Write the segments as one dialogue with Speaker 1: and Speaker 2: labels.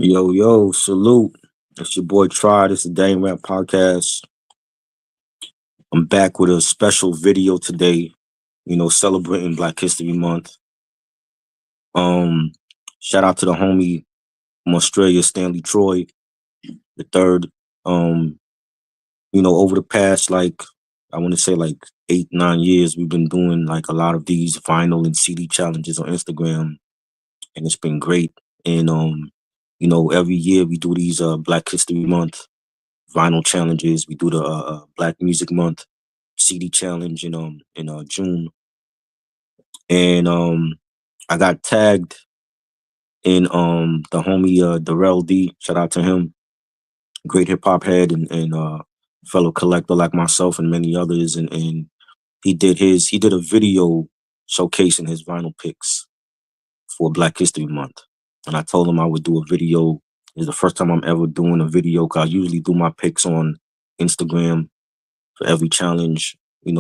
Speaker 1: Yo, yo, salute. It's your boy Try. This is Dame Rap Podcast. I'm back with a special video today, celebrating Black History Month. Um, Shout out to the homie from Australia, Stanley Troy, the third. Um, over the past I want to say like 8, 9 years, we've been doing like a lot of these vinyl and CD challenges on Instagram, and it's been great. And every year we do these Black History Month vinyl challenges. We do the Black Music Month CD challenge in June, and I got tagged in the homie Darrell D. Shout out to him, great hip hop head and fellow collector like myself and many others, and he did a video showcasing his vinyl picks for Black History Month, and I told him I would do a video. It's the first time I'm ever doing a video because I usually do my picks on Instagram for every challenge. We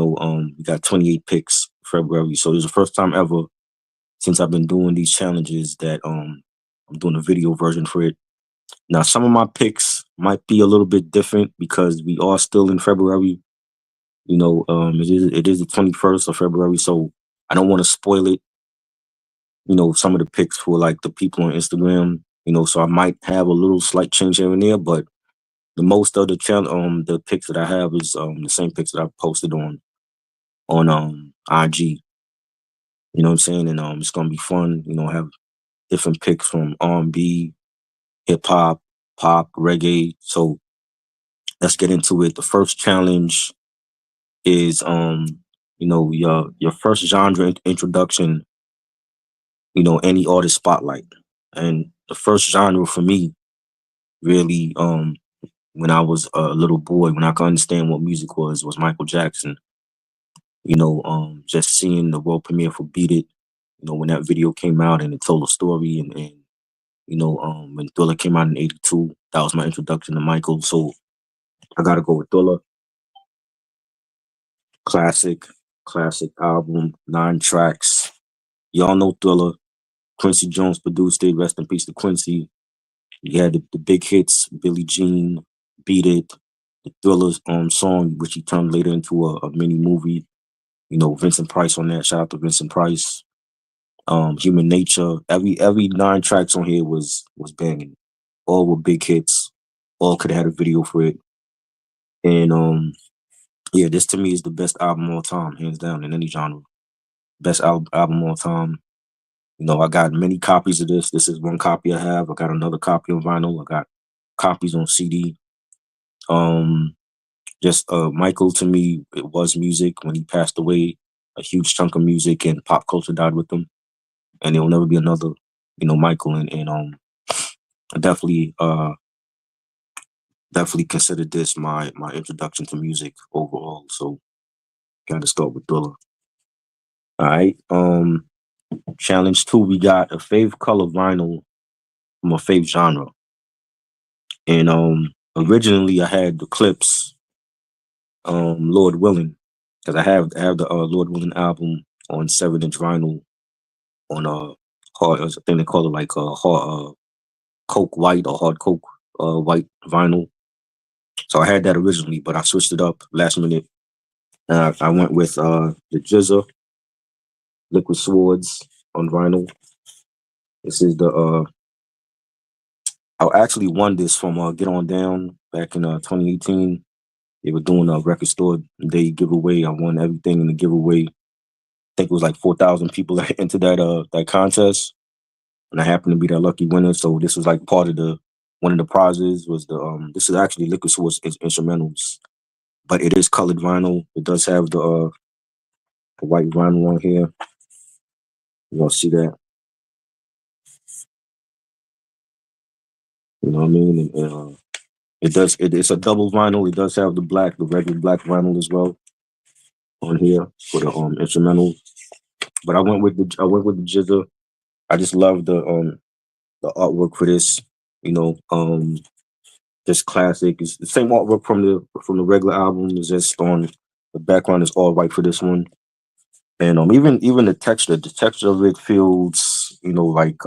Speaker 1: got 28 picks February. So it's the first time ever since I've been doing these challenges that I'm doing a video version for it. Now some of my picks might be a little bit different because we are still in February. It is the 21st of February, so I don't want to spoil it. Some of the picks for like the people on Instagram. So I might have a little slight change here and there, but the most of the picks that I have is the same picks that I've posted on IG. You know what I'm saying? And it's gonna be fun. Have different picks from R&B, hip hop, pop, reggae. So let's get into it. The first challenge is your first genre introduction. Any artist spotlight, and the first genre for me really when I was a little boy, when I could understand what music was Michael Jackson. Just seeing the world premiere for Beat It, when that video came out and it told a story and when Thriller came out in 82, that was my introduction to Michael. So I gotta go with Thriller. Classic, classic album, 9 tracks. Y'all know Thriller. Quincy Jones produced it. Rest in peace to Quincy. You had the big hits, Billie Jean, Beat It, the Thriller's song, which he turned later into a mini movie. Vincent Price on that. Shout out to Vincent Price. Human Nature. Every 9 tracks on here was banging. All were big hits. All could have had a video for it. And yeah, this to me is the best album of all time, hands down, in any genre. Best album of all time. I got many copies of this. This is one copy I have. I got another copy on vinyl. I got copies on CD. Just Michael, to me, it was music. When he passed away, a huge chunk of music and pop culture died with him, and there will never be another, Michael. And I definitely consider this my introduction to music overall. So gotta start with Thriller. All right. Challenge 2, we got a fave color vinyl from a fave genre. And originally I had the Clips, Lord Willing, because I have the Lord Willing album on 7-inch vinyl on hard, I think they call it like hard coke white or hard coke white vinyl. So I had that originally, but I switched it up last minute. I went with the Jizza Liquid Swords on vinyl. This is the I actually won this from Get On Down back in 2018. They were doing a record store day giveaway. I won everything in the giveaway. I think it was like 4,000 people that entered that contest, and I happened to be that lucky winner. So this was like part of the one of the prizes was the this is actually Liquid Swords instrumentals, but it is colored vinyl. It does have the white vinyl on here. Y'all see that? You know what I mean? And, it's a double vinyl. It does have the regular black vinyl as well on here for the instrumental. But I went with the Jizza. I just love the artwork for this. You know, just classic. It's the same artwork from the regular album. It's just on the background is all white for this one. And even the texture of it feels, like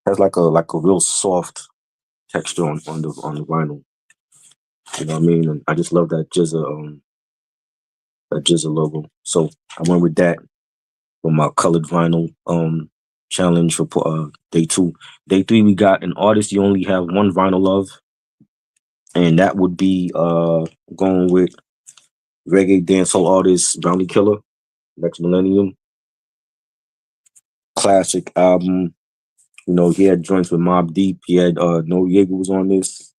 Speaker 1: Has like a real soft texture on the vinyl. You know what I mean? And I just love that Jizza logo. So I went with that for my colored vinyl challenge for day two. Day three, we got an artist you only have one vinyl of, and that would be going with reggae dancehall artist Bounty Killer, Next Millennium. Classic album. You know, he had joints with Mobb Deep. He had Noriega was on this.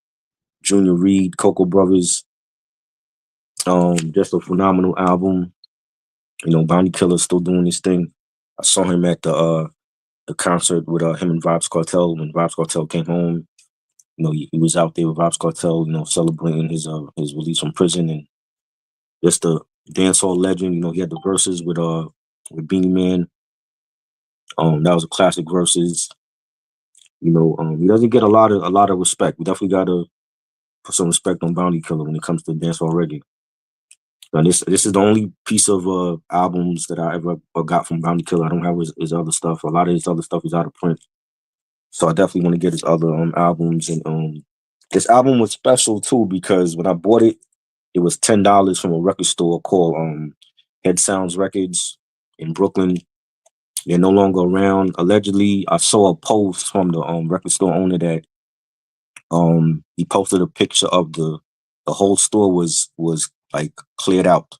Speaker 1: Junior Reed, Coco Brothers. Just a phenomenal album. You know, Bounty Killer's still doing his thing. I saw him at the concert with him and Vibes Cartel when Vibes Cartel came home. You know, he was out there with Vibes Cartel, you know, celebrating his release from prison, and just a dancehall legend. You know, he had the verses with Beanie Man. That was a classic verses. You know, he doesn't get a lot of respect. We definitely gotta put some respect on Bounty Killer when it comes to dancehall reggae. And this is the only piece of albums that I ever got from Bounty Killer. I don't have his other stuff. A lot of his other stuff is out of print. So I definitely want to get his other albums. And this album was special too because when I bought it, it was $10 from a record store called Head Sounds Records in Brooklyn. They're no longer around. Allegedly, I saw a post from the record store owner that he posted a picture of the whole store was like cleared out.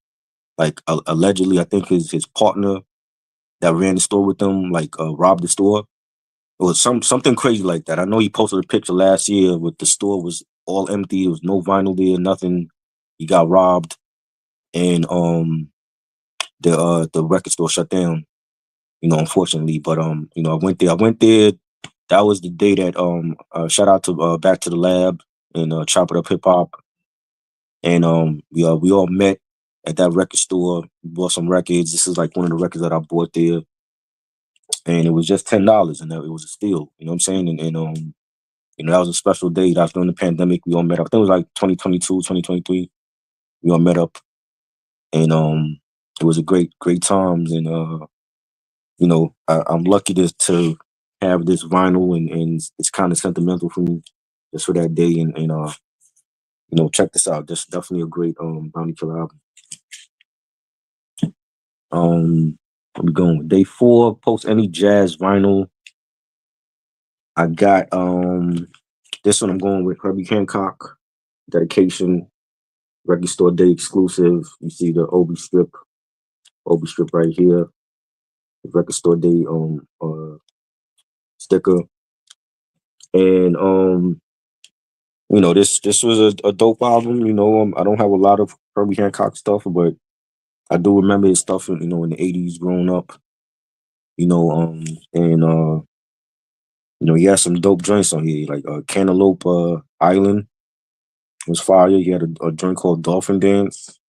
Speaker 1: Like allegedly, I think his partner that ran the store with them like robbed the store. It was something crazy like that. I know he posted a picture last year with the store was all empty. There was no vinyl there, nothing. He got robbed, and the record store shut down. You know, unfortunately. But you know, I went there. That was the day that shout out to Back to the Lab and Chop It Up Hip Hop, and we all met at that record store. We bought some records. This is like one of the records that I bought there, and it was just $10, and it was a steal. You know what I'm saying? And you know, that was a special day. That was during the pandemic. We all met up. I think it was like 2022, 2023. We all met up, and it was a great times. And you know, I'm lucky to have this vinyl, and it's kind of sentimental for me just for that day. And you know, check this out. Just definitely a great Bounty Killer album. Where we going with day four? Post any jazz vinyl. I got this one. I'm going with Herbie Hancock. Dedication. Record Store Day exclusive. You see the Obi strip right here. The Record Store Day sticker. And you know, this was a dope album. You know, I don't have a lot of Herbie Hancock stuff, but I do remember his stuff. You know, in the '80s, growing up. You know, and you know, he had some dope joints on here, like Cantaloupe Island was fire. He had a joint called Dolphin Dance.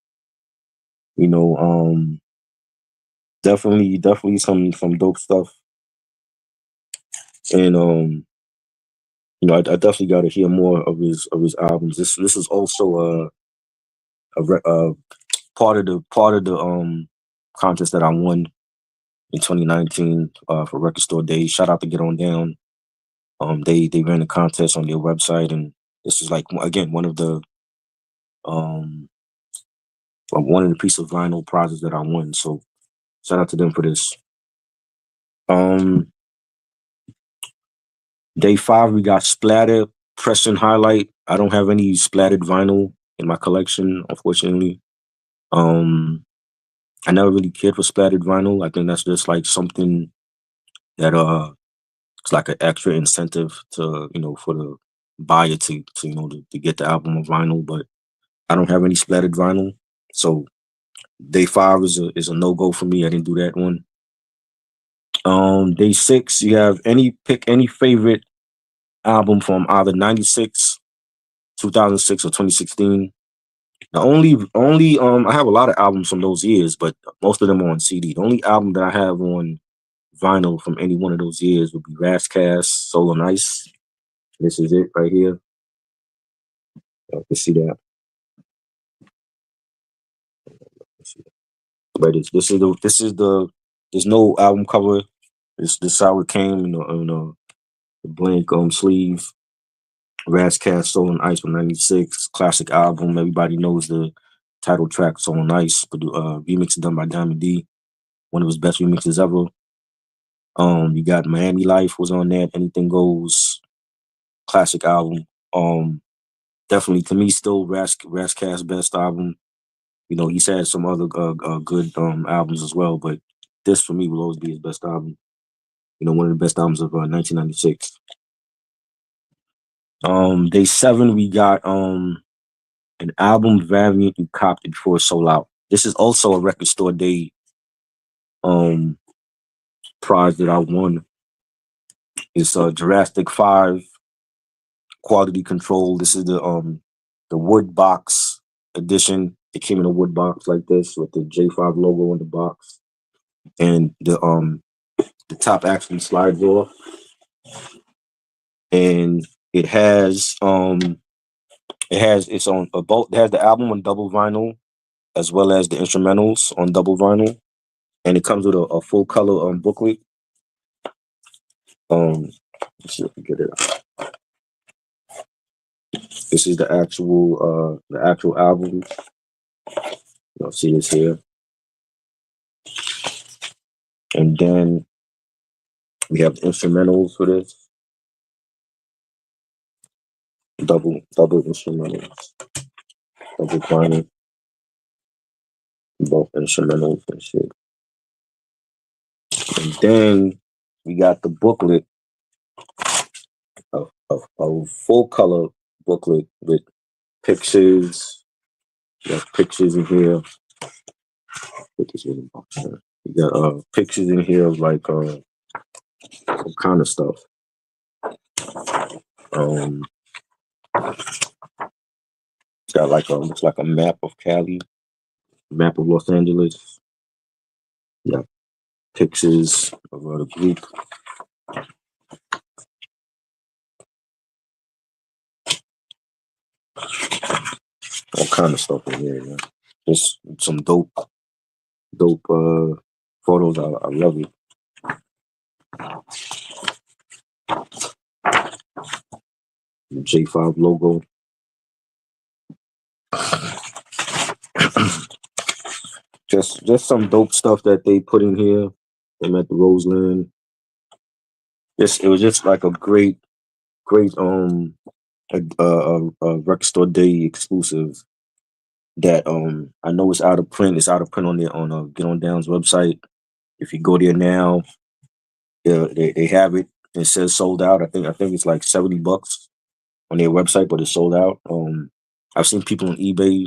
Speaker 1: You know, definitely some dope stuff. And you know, I definitely got to hear more of his albums. This is also part of the contest that I won in 2019 for Record Store Day. Shout out to Get On Down. They ran a contest on their website, and this is like again um one of the piece of vinyl prizes that I won. So shout out to them for this. Um, Day five we got Splatter Press and Highlight. I don't have any splattered vinyl in my collection, unfortunately. Um, I never really cared for splattered vinyl. I think that's just like something that it's like an extra incentive to for the buyer to to get the album of vinyl. But I don't have any splattered vinyl, so day five is a no go for me. I didn't do that one. Day six, you have any favorite album from either 96, 2006, or 2016. The only I have a lot of albums from those years, but most of them are on CD. The only album that I have on vinyl from any one of those years would be Rascast, Soul on Ice. This is it right here. You can see that. But this is the there's no album cover. This is how it came. the blank sleeve. Razcast Soul on Ice from '96, classic album. Everybody knows the title track Soul on Ice, but remix done by Diamond D, one of his best remixes ever. You got Miami Life was on that. Anything Goes, classic album. Definitely to me still Razcast's best album. He's had some other good albums as well, but this for me will always be his best album. One of the best albums of 1996. Day 7 we got an album variant you copped it before it sold out. This is also a record store day um prize that I won. It's Jurassic 5 quality control. This is the wood box edition. It came in a wood box like this with the J5 logo on the box. And the top actually slides off. And it has its own both it has the album on double vinyl as well as the instrumentals on double vinyl. And it comes with a full color booklet. Let's see if we get it out. This is the actual album. You'll see this here. And then we have the instrumentals for this. Double instrumentals. Double vinyl. Both instrumentals and shit. And then we got the booklet, a full color booklet with pictures. You have pictures in here. We got pictures in here of like some kind of stuff. It's got like looks like a map of Cali, map of Los Angeles. Yeah, pictures of the group. All kind of stuff in here, man. Just some dope photos. I love it. The J5 logo. just some dope stuff that they put in here. They met the Roseland. It was just like a great record store day exclusive that I know it's out of print. It's out of print on Get On Down's website. If you go there now, they have it. It says sold out. I think it's like $70 on their website, but it's sold out. I've seen people on eBay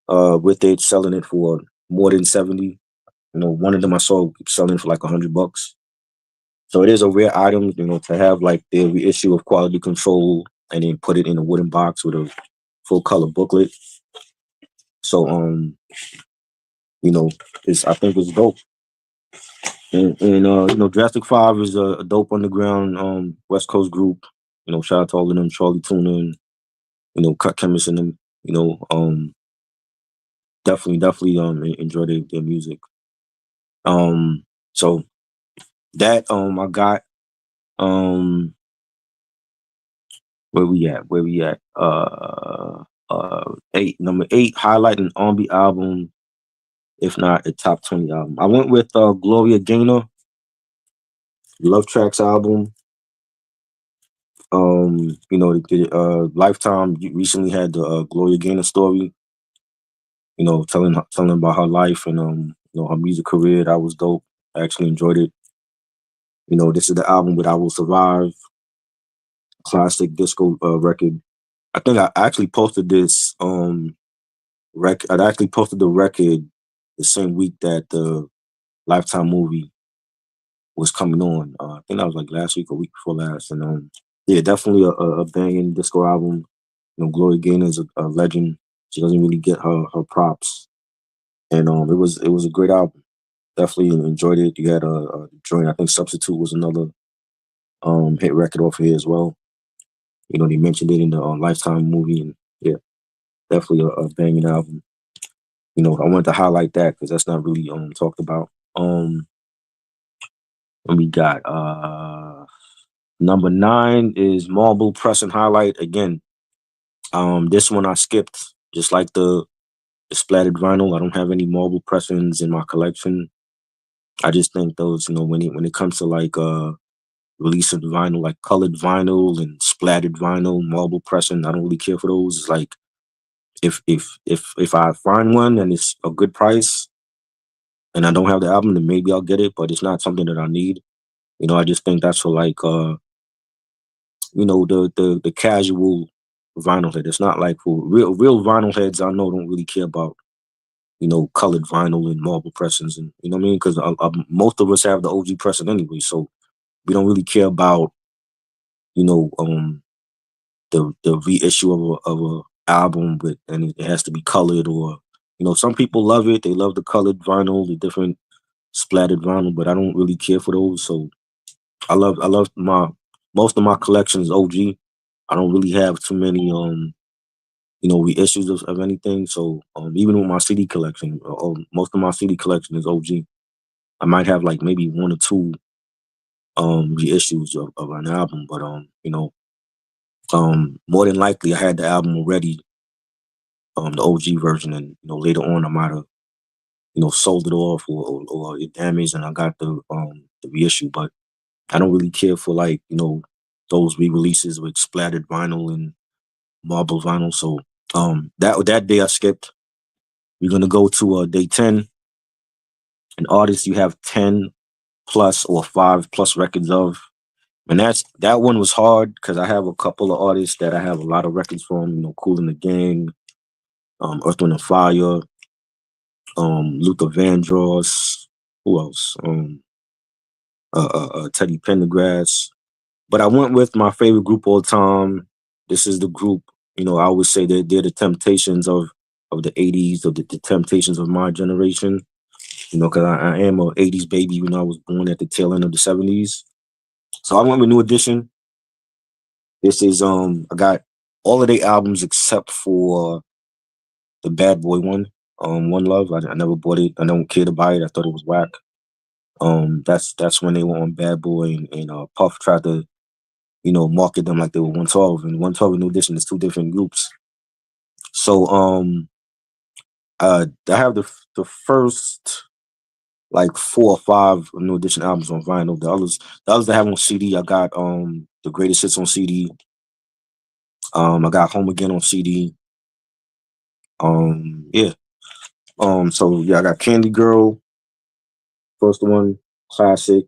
Speaker 1: with it selling it for more than 70. One of them I saw selling for like $100. So it is a rare item, to have like the reissue of Quality Control and then put it in a wooden box with a full color booklet. So I think it's dope. And Jurassic 5 is a dope underground West Coast group. Shout out to all of them, Charlie Tuna and Cut Chemist and them. Definitely enjoy their music. So that I got where we at? Number 8, highlight an R&B album, if not a top 20 album. I went with Gloria Gaynor, Love Tracks album. The Lifetime recently had the Gloria Gaynor story. Telling about her life and her music career. That was dope. I actually enjoyed it. This is the album with I Will Survive, classic disco record. I think I actually posted this record. I actually posted the record the same week that the Lifetime movie was coming on. I think that was like last week or week before last. And yeah, definitely a banging disco album. Gloria Gaynor is a legend. She doesn't really get her props, and it was a great album. Definitely enjoyed it. You had a joint. I think Substitute was another hit record off of here as well. They mentioned it in the Lifetime movie, and yeah, definitely a banging album. I wanted to highlight that because that's not really talked about. What we got? Number 9 is Marble Press and Highlight. Again, this one I skipped, just like the splattered vinyl. I don't have any marble pressings in my collection. I just think those, when it comes to like releasing vinyl, like colored vinyl and splattered vinyl, marble pressing, I don't really care for those. It's like if I find one and it's a good price and I don't have the album, then maybe I'll get it, but it's not something that I need. I just think that's for like the casual vinyl head. It's not like for real vinyl heads. I know don't really care about colored vinyl and marble pressings, and you know what I mean, because most of us have the OG pressing anyway, so we don't really care about you know um the reissue of a album with, and it has to be colored, or some people love it. They love the colored vinyl, the different splattered vinyl, but I don't really care for those. So I love my most of my collection is OG. I don't really have too many reissues of anything. So even with my CD collection, most of my CD collection is OG. I might have like maybe one or two reissues of an album, but more than likely I had the album already, the OG version, and later on I might have sold it off, or it damaged and I got the reissue. But I don't really care for like those re-releases with splattered vinyl and marble vinyl. So that day I skipped. We're gonna go to day 10. An artist you have 10 plus or 5 plus records of. And that one was hard because I have a couple of artists that I have a lot of records from, Kool and the Gang, Earth, Wind and Fire, Luther Vandross, who else? Teddy Pendergrass. But I went with my favorite group all time. This is the group, I always say that they're the Temptations of the 80s, of the Temptations of my generation, because I am a 80s baby when I was born at the tail end of the 70s. So I went with New Edition. This is I got all of their albums except for the Bad Boy one. One Love. I never bought it. I don't care to buy it. I thought it was whack. That's when they were on Bad Boy, and Puff tried to, market them like they were 112, and 112 and New Edition is two different groups. So I have the first like 4 or 5 New Edition albums on vinyl. The others I have on CD, I got the Greatest Hits on CD. I got Home Again on CD. Yeah. So yeah, I got Candy Girl, first one, classic.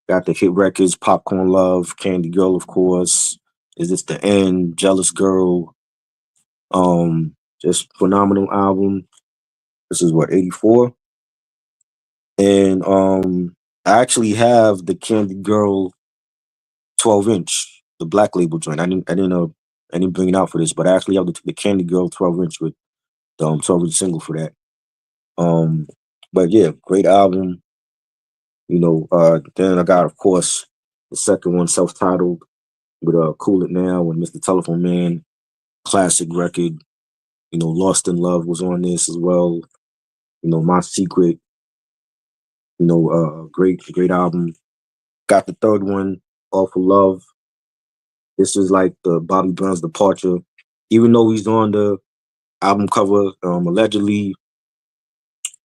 Speaker 1: Got the hit records, Popcorn Love, Candy Girl, of course. Is This the End? Jealous Girl. Just phenomenal album. This is what, 84? And I actually have the Candy Girl 12-inch, the Black Label joint. I didn't bring it out for this, but I actually have the Candy Girl 12-inch with the 12-inch single for that. But yeah, great album. Then I got, of course, the second one, self-titled, with Cool It Now and Mr. Telephone Man, classic record. Lost in Love was on this as well. My Secret, great album. Got the third one, Awful Love. This is like the Bobby Brown's departure. Even though he's on the album cover, allegedly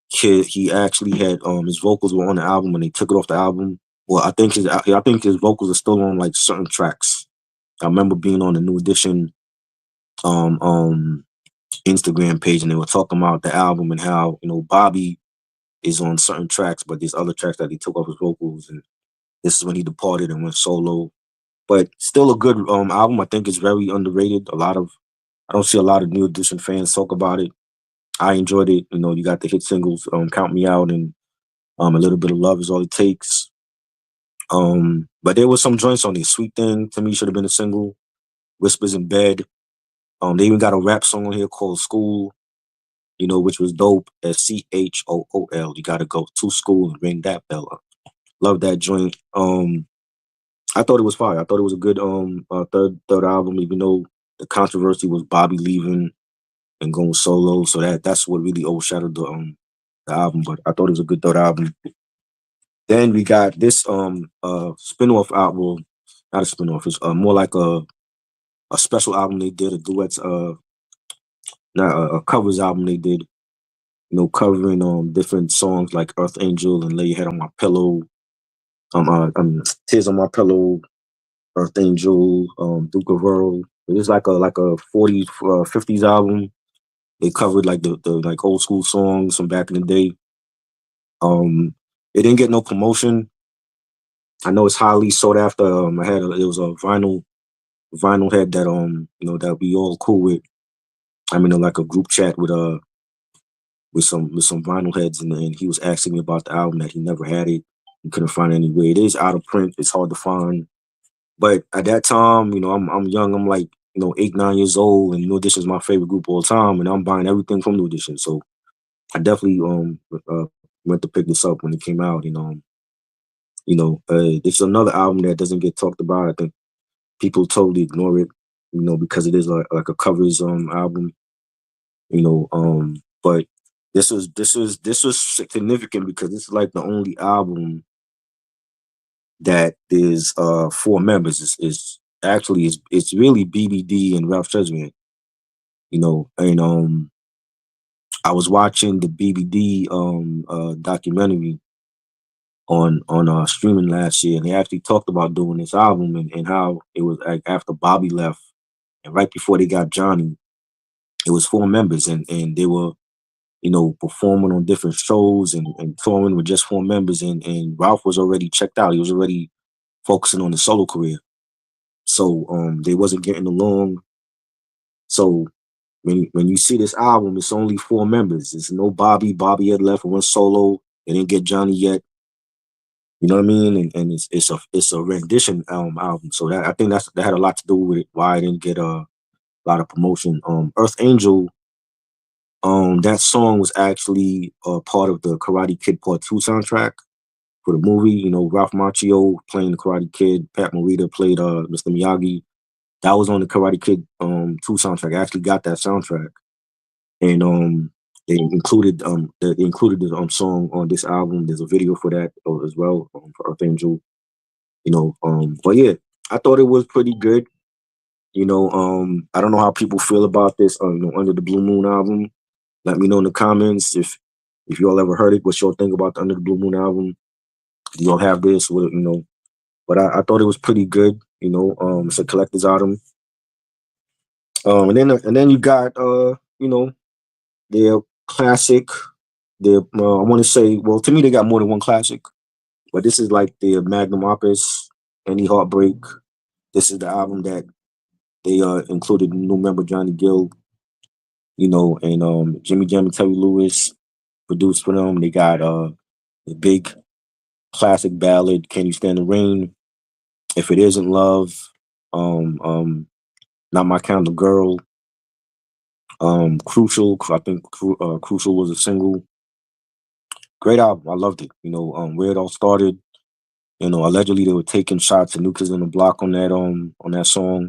Speaker 1: he actually had his vocals were on the album when they took it off the album. Well, I think his vocals are still on like certain tracks. I remember being on the New Edition Instagram page, and they were talking about the album and how Bobby is on certain tracks, but there's other tracks that he took off his vocals, and this is when he departed and went solo. But still a good album. I think it's very underrated. I don't see a lot of New Edition fans talk about it. I enjoyed it. You got the hit singles, Count Me Out, and A Little Bit of Love Is All It Takes. But there was some joints on there. Sweet Thing to me should have been a single. Whispers in Bed. They even got a rap song on here called School, which was dope. SCHOOL. You gotta go to school and ring that bell up. Love that joint. I thought it was fire. I thought it was a good third album, even though the controversy was Bobby leaving and going solo. So that's what really overshadowed the album. But I thought it was a good third album. Then we got this spin-off not a spin-off. It's more like a special album they did, a duets, not a covers album they did. Covering different songs like Earth Angel and Lay Your Head on My Pillow, Tears on My Pillow, Earth Angel, Duke of Earl. It's like a 40s, 50s album. They covered like the like old school songs from back in the day. It didn't get no promotion. I know it's highly sought after. It was a vinyl head that that we all cool with. I'm in like a group chat with some vinyl heads, and he was asking me about the album that he never had it. He couldn't find it anywhere. It is out of print. It's hard to find. But at that time, I'm young. I'm like 8, 9 years old, and New Edition is my favorite group all the time, and I'm buying everything from New Edition. So I definitely went to pick this up when it came out. This is another album that doesn't get talked about. I think people totally ignore it, because it is like a covers album. But this was significant because this is like the only album that is four members. It's really BBD and Ralph Tresvant. And I was watching the BBD documentary on streaming last year, and they actually talked about doing this album and how it was like after Bobby left and right before they got Johnny, it was four members and they were performing on different shows and touring with just four members. And Ralph was already checked out. He was already focusing on his solo career. So they wasn't getting along. So when you see this album, it's only four members. It's no Bobby. Bobby had left and went solo. They didn't get Johnny yet. You know what I mean? And it's a rendition album. So that I think that had a lot to do with it, why I didn't get a lot of promotion. Earth Angel, that song was actually part of the Karate Kid Part 2 soundtrack for the movie. Ralph Macchio playing the Karate Kid, Pat Morita played Mr. Miyagi. That was on the Karate Kid 2 soundtrack. I actually got that soundtrack. And they included the song on this album. There's a video for that as well, for Earth Angel. But yeah, I thought it was pretty good. I don't know how people feel about this Under the Blue Moon album. Let me know in the comments if y'all ever heard it, what y'all think about the Under the Blue Moon album. Do y'all have this? But I thought it was pretty good. It's a collector's item. And then you got their classic. Their I want to say, well, to me they got more than one classic, but this is like their magnum opus. Any Heartbreak. This is the album that they included new member Johnny Gill, and Jimmy Jam and Terry Lewis produced for them. They got the big classic ballad, Can You Stand the Rain? If It Isn't Love, um, um, Not My Kind of Girl, Crucial. I think Crucial was a single. Great album. I loved it. Where it all started. Allegedly they were taking shots at New Kids on the Block on that song.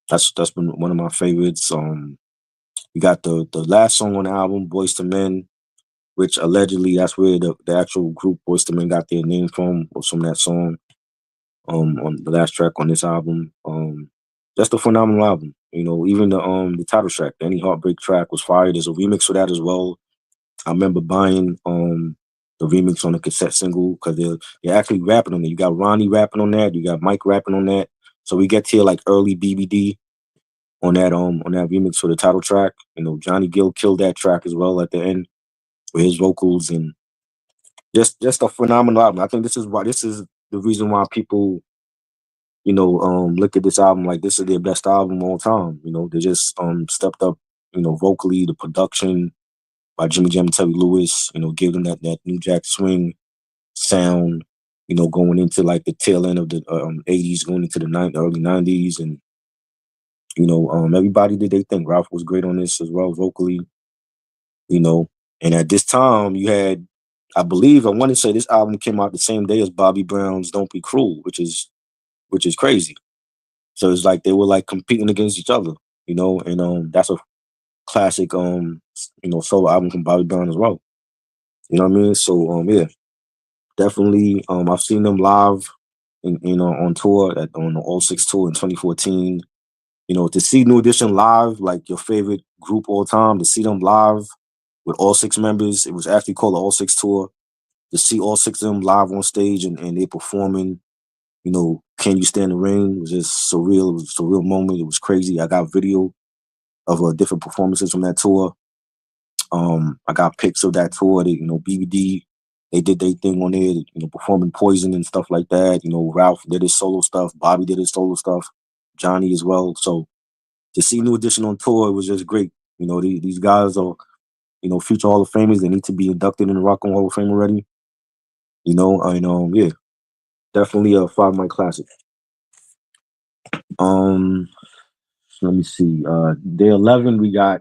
Speaker 1: That's been one of my favorites. You got the last song on the album, Boys to Men, which allegedly that's where the actual group Boys to Men got their name from, was from that song. On the last track on this album. Just a phenomenal album. Even the title track, the Any Heartbreak track was fire. There's a remix for that as well. I remember buying the remix on the cassette single because they're actually rapping on it. You got Ronnie rapping on that, you got Mike rapping on that. So we get to like early BBD on that remix for the title track. Johnny Gill killed that track as well at the end with his vocals, and just a phenomenal album. I think this is the reason why people look at this album like this is their best album of all time. They just stepped up, vocally, the production by Jimmy Jam and Terry Lewis, give them that New Jack Swing sound, going into like the tail end of the 80s, going into the early 90s. And, everybody did they think. Ralph was great on this as well, vocally, you know. And at this time, you had, I want to say this album came out the same day as Bobby Brown's Don't Be Cruel, which is crazy. So it's like they were like competing against each other, and that's a classic solo album from Bobby Brown as well. You know what I mean? So yeah, definitely I've seen them live, on tour on the All Six tour in 2014. To see New Edition live, like your favorite group all time, to see them live with all six members, it was actually called the All Six tour. To see all six of them live on stage and they performing, Can You Stand the Rain was just surreal. It was a surreal moment. It was crazy. I got video of different performances from that tour. I got pics of that tour. BBD, they did their thing on there, performing Poison and stuff like that. Ralph did his solo stuff. Bobby did his solo stuff. Johnny as well. So to see New Edition on tour, it was just great. These guys are, future Hall of Famers. They need to be inducted in the Rock and Roll Hall of Fame already. Yeah, definitely a 5 mic classic. Let me see. Day 11, we got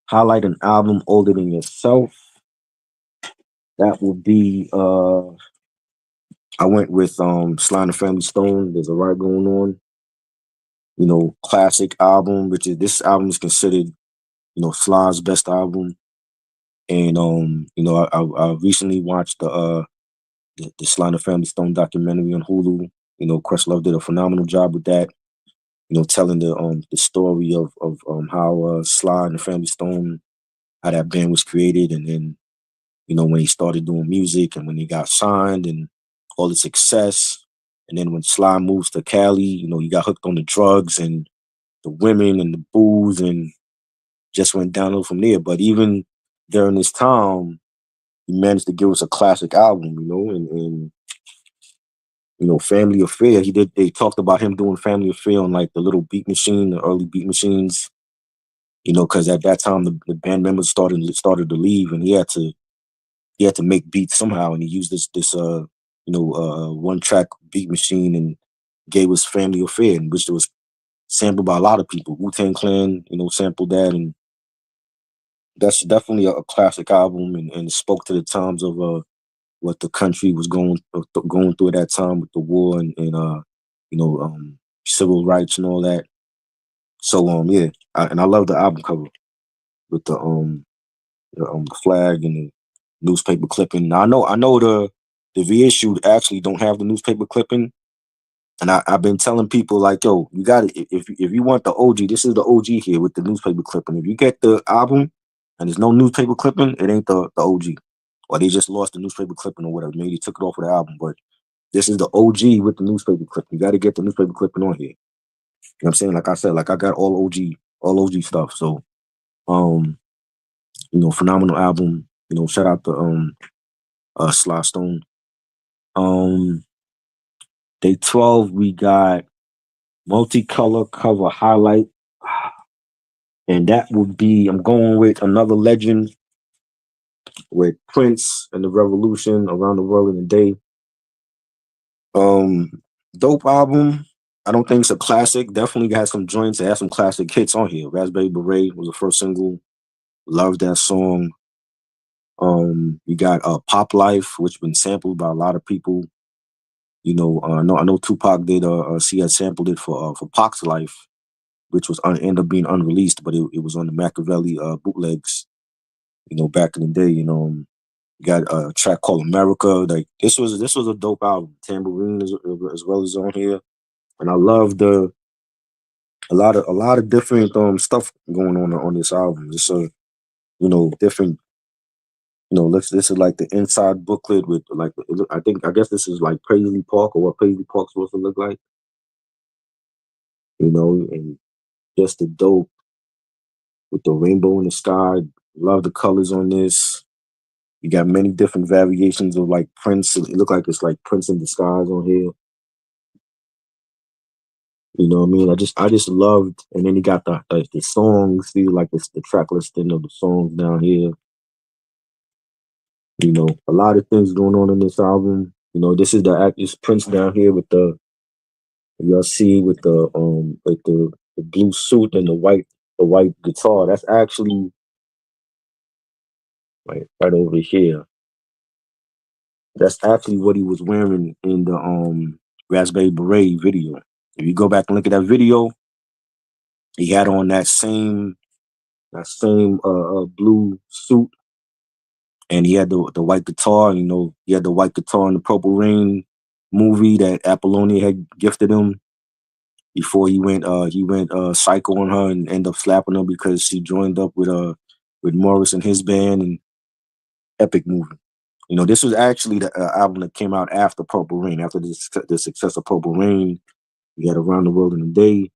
Speaker 1: Highlight an Album Older Than Yourself. That will be I went with Sly and the Family Stone. There's a Right Going On. Classic album, which is this album is considered, Sly's best album. And I recently watched the Sly and the Family Stone documentary on Hulu. Questlove did a phenomenal job with that. Telling the story of how Sly and the Family Stone, how that band was created, and then when he started doing music and when he got signed and all the success. And then when Sly moves to Cali, he got hooked on the drugs and the women and the booze and just went downhill from there. But even during this time, he managed to give us a classic album, and Family Affair. They talked about him doing Family Affair on like the little beat machine, the early beat machines, because at that time the band members started to leave, and he had to make beats somehow, and he used this one track beat machine and gave us Family Affair, in which was sampled by a lot of people. Wu-Tang Clan, sampled that, and that's definitely a classic album, and spoke to the times of what the country was going through at that time with the war and civil rights and all that. So yeah, I love the album cover with the flag and the newspaper clipping. Now I know the reissue actually don't have the newspaper clipping, and I've been telling people like, yo, you got it. If you want the OG, this is the OG here with the newspaper clipping. If you get the album and there's no newspaper clipping, it ain't the OG, or they just lost the newspaper clipping or whatever. Maybe they took it off of the album, but this is the OG with the newspaper clipping. You got to get the newspaper clipping on here. You know what I'm saying? Like I said, like I got all OG stuff. So, phenomenal album. Shout out to Sly Stone. Um, Day 12, we got Multicolor Cover Highlight. And that would be, I'm going with another legend with Prince and the Revolution, Around the World in a Day. Dope album. I don't think it's a classic. Definitely got some joints. It has some classic hits on here. Raspberry Beret was the first single. Love that song. You got Pop Life, which been sampled by a lot of people. I know Tupac did. She had sampled it for Pac's Life, which was ended up being unreleased, but it was on the Machiavelli bootlegs. Back in the day. You got a track called America. Like this was a dope album. Tambourine as well as on here, and I love a lot of different stuff going on this album. It's a different. This is like the inside booklet with like I guess this is like Paisley Park or what Paisley Park's supposed to look like. And just the dope with the rainbow in the sky. Love the colors on this. You got many different variations of like Prince. It look like it's like Prince in disguise on here. You know what I mean? I just loved, and then you got the songs. See, like the track listing of the songs down here. A lot of things going on in this album. This is the actress Prince down here with y'all see with the blue suit and the white guitar. That's actually right over here. That's actually what he was wearing in the Raspberry Beret video. If you go back and look at that video, he had on that same blue suit, and he had the white guitar. He had the white guitar in the Purple Rain. movie that Apollonia had gifted him before he went psycho on her and ended up slapping her because she joined up with Morris and his band. And epic movie. This was actually the album that came out after Purple Rain. After the success of Purple Rain, we had Around the World in a Day.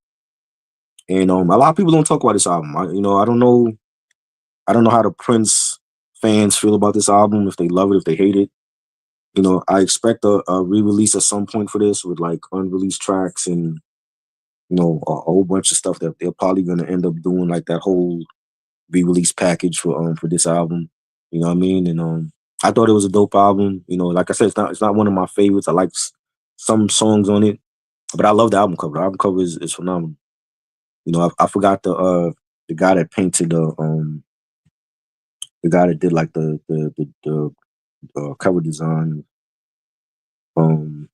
Speaker 1: And a lot of people don't talk about this album. I don't know how the Prince fans feel about this album, if they love it, if they hate it. I expect a re-release at some point for this with like unreleased tracks and a whole bunch of stuff that they're probably gonna end up doing, like that whole re-release package for this album. You know what I mean? And I thought it was a dope album. Like I said, it's not one of my favorites. I like some songs on it, but I love the album cover. The album cover is phenomenal. I forgot the guy that painted the guy that did like the cover design. Um,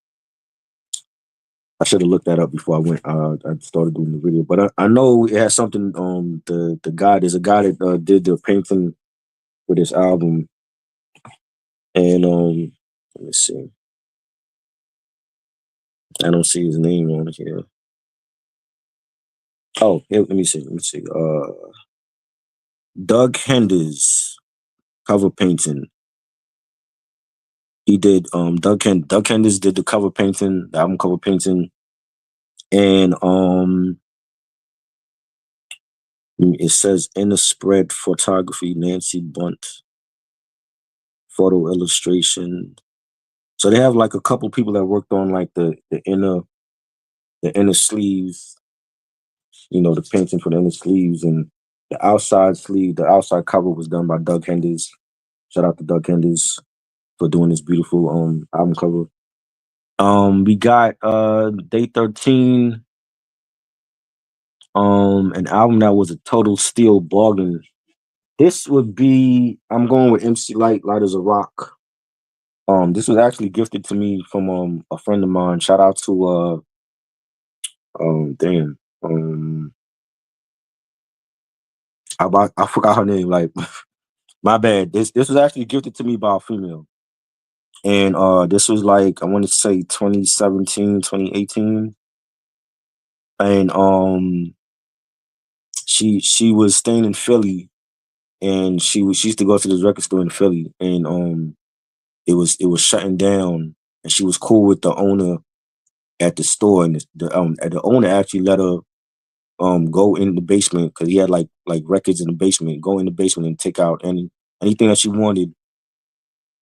Speaker 1: I should have looked that up before I went. I started doing the video, but I know it has something. There's a guy that did the painting for this album, and let me see. I don't see his name on it here. Oh, here, let me see. Let me see. Doug Henders cover painting. He did. Doug Henders did the cover painting, the album cover painting, and it says inner spread photography, Nancy Bunt, photo illustration. So they have like a couple people that worked on like the inner sleeves, the painting for the inner sleeves, and the outside cover was done by Doug Henders. Shout out to Doug Henders for doing this beautiful album cover. We got Day 13, an album that was a total steal bargain. This would be, I'm going with MC Light as a Rock. This was actually gifted to me from a friend of mine. Shout out to damn. I forgot her name. Like, my bad. This was actually gifted to me by a female. And this was like, I want to say 2017, 2018. And she was staying in Philly, and she used to go to this record store in Philly, and it was shutting down, and she was cool with the owner at the store, and the owner actually let her go in the basement because he had like records in the basement. Go in the basement and take out anything that she wanted,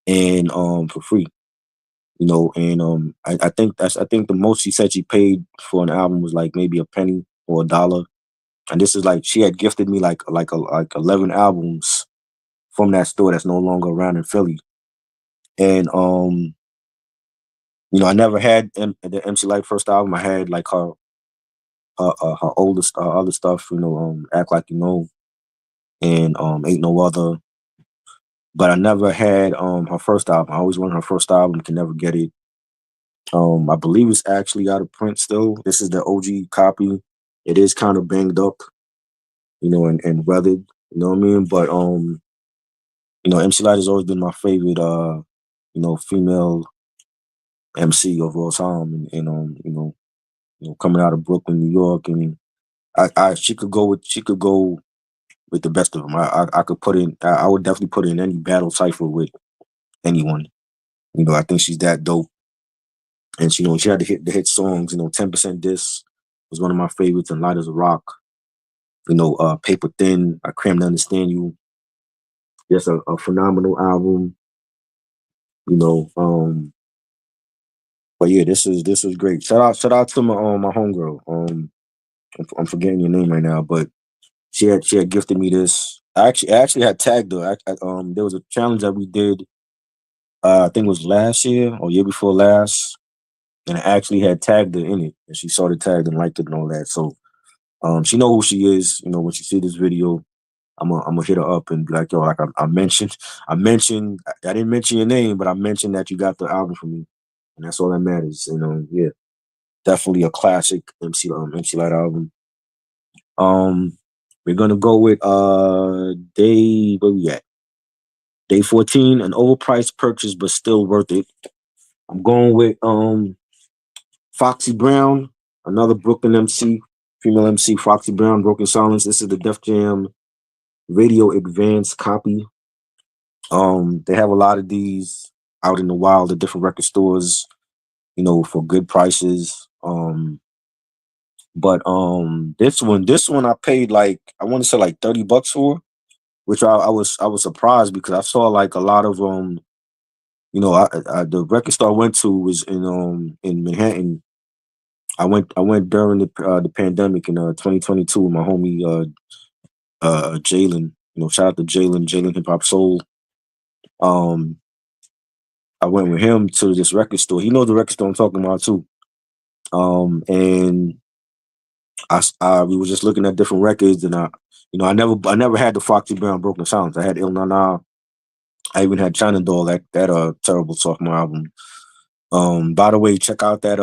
Speaker 1: and for free. And I think the most she said she paid for an album was like maybe a penny or a dollar. And this is like she had gifted me like 11 albums from that store that's no longer around in Philly. And I never had the MC Light first album. I had like her oldest other stuff, Act Like You Know and Ain't No Other. But I never had her first album. I always wanted her first album, can never get it. I believe it's actually out of print still. This is the OG copy. It is kind of banged up, and weathered. You know what I mean? But MC Light has always been my favorite female MC of all time, and coming out of Brooklyn, New York. And she could go with the best of them. I could put in. I would definitely put in any battle cipher with anyone. I think she's that dope. And she had the hit songs. 10% Diss was one of my favorites, and Light as a Rock. Paper Thin, I Cram to Understand You. Just a phenomenal album. You know, but yeah, this was great. Shout out to my homegirl. I'm forgetting your name right now, but she had gifted me this. I actually had tagged her. There was a challenge that we did. I think it was last year or year before last, and I actually had tagged her in it, and she saw the tag and liked it and all that. So she know who she is. When she see this video, I'm gonna hit her up and be like, yo, like I mentioned, I didn't mention your name, but I mentioned that you got the album from me, and that's all that matters. Yeah, definitely a classic MC Light album. Um, we're gonna go with day where we at? Day 14, an overpriced purchase but still worth it. I'm going with Foxy Brown, another Brooklyn MC, female MC, Foxy Brown, Broken Silence. This is the Def Jam Radio Advanced copy. They have a lot of these out in the wild at different record stores, for good prices. But this one I paid like I want to say like $30 for, which I was surprised because I saw like a lot of the record store I went to was in Manhattan. I went during the pandemic in 2022 with my homie Jalen. Shout out to Jalen Hip Hop Soul. Um, I went with him to this record store. He knows the record store I'm talking about too. And we were just looking at different records, and I never had the Foxy Brown Broken Sounds. I had Il Na Na. I even had China Doll, that terrible sophomore album. By the way, check out that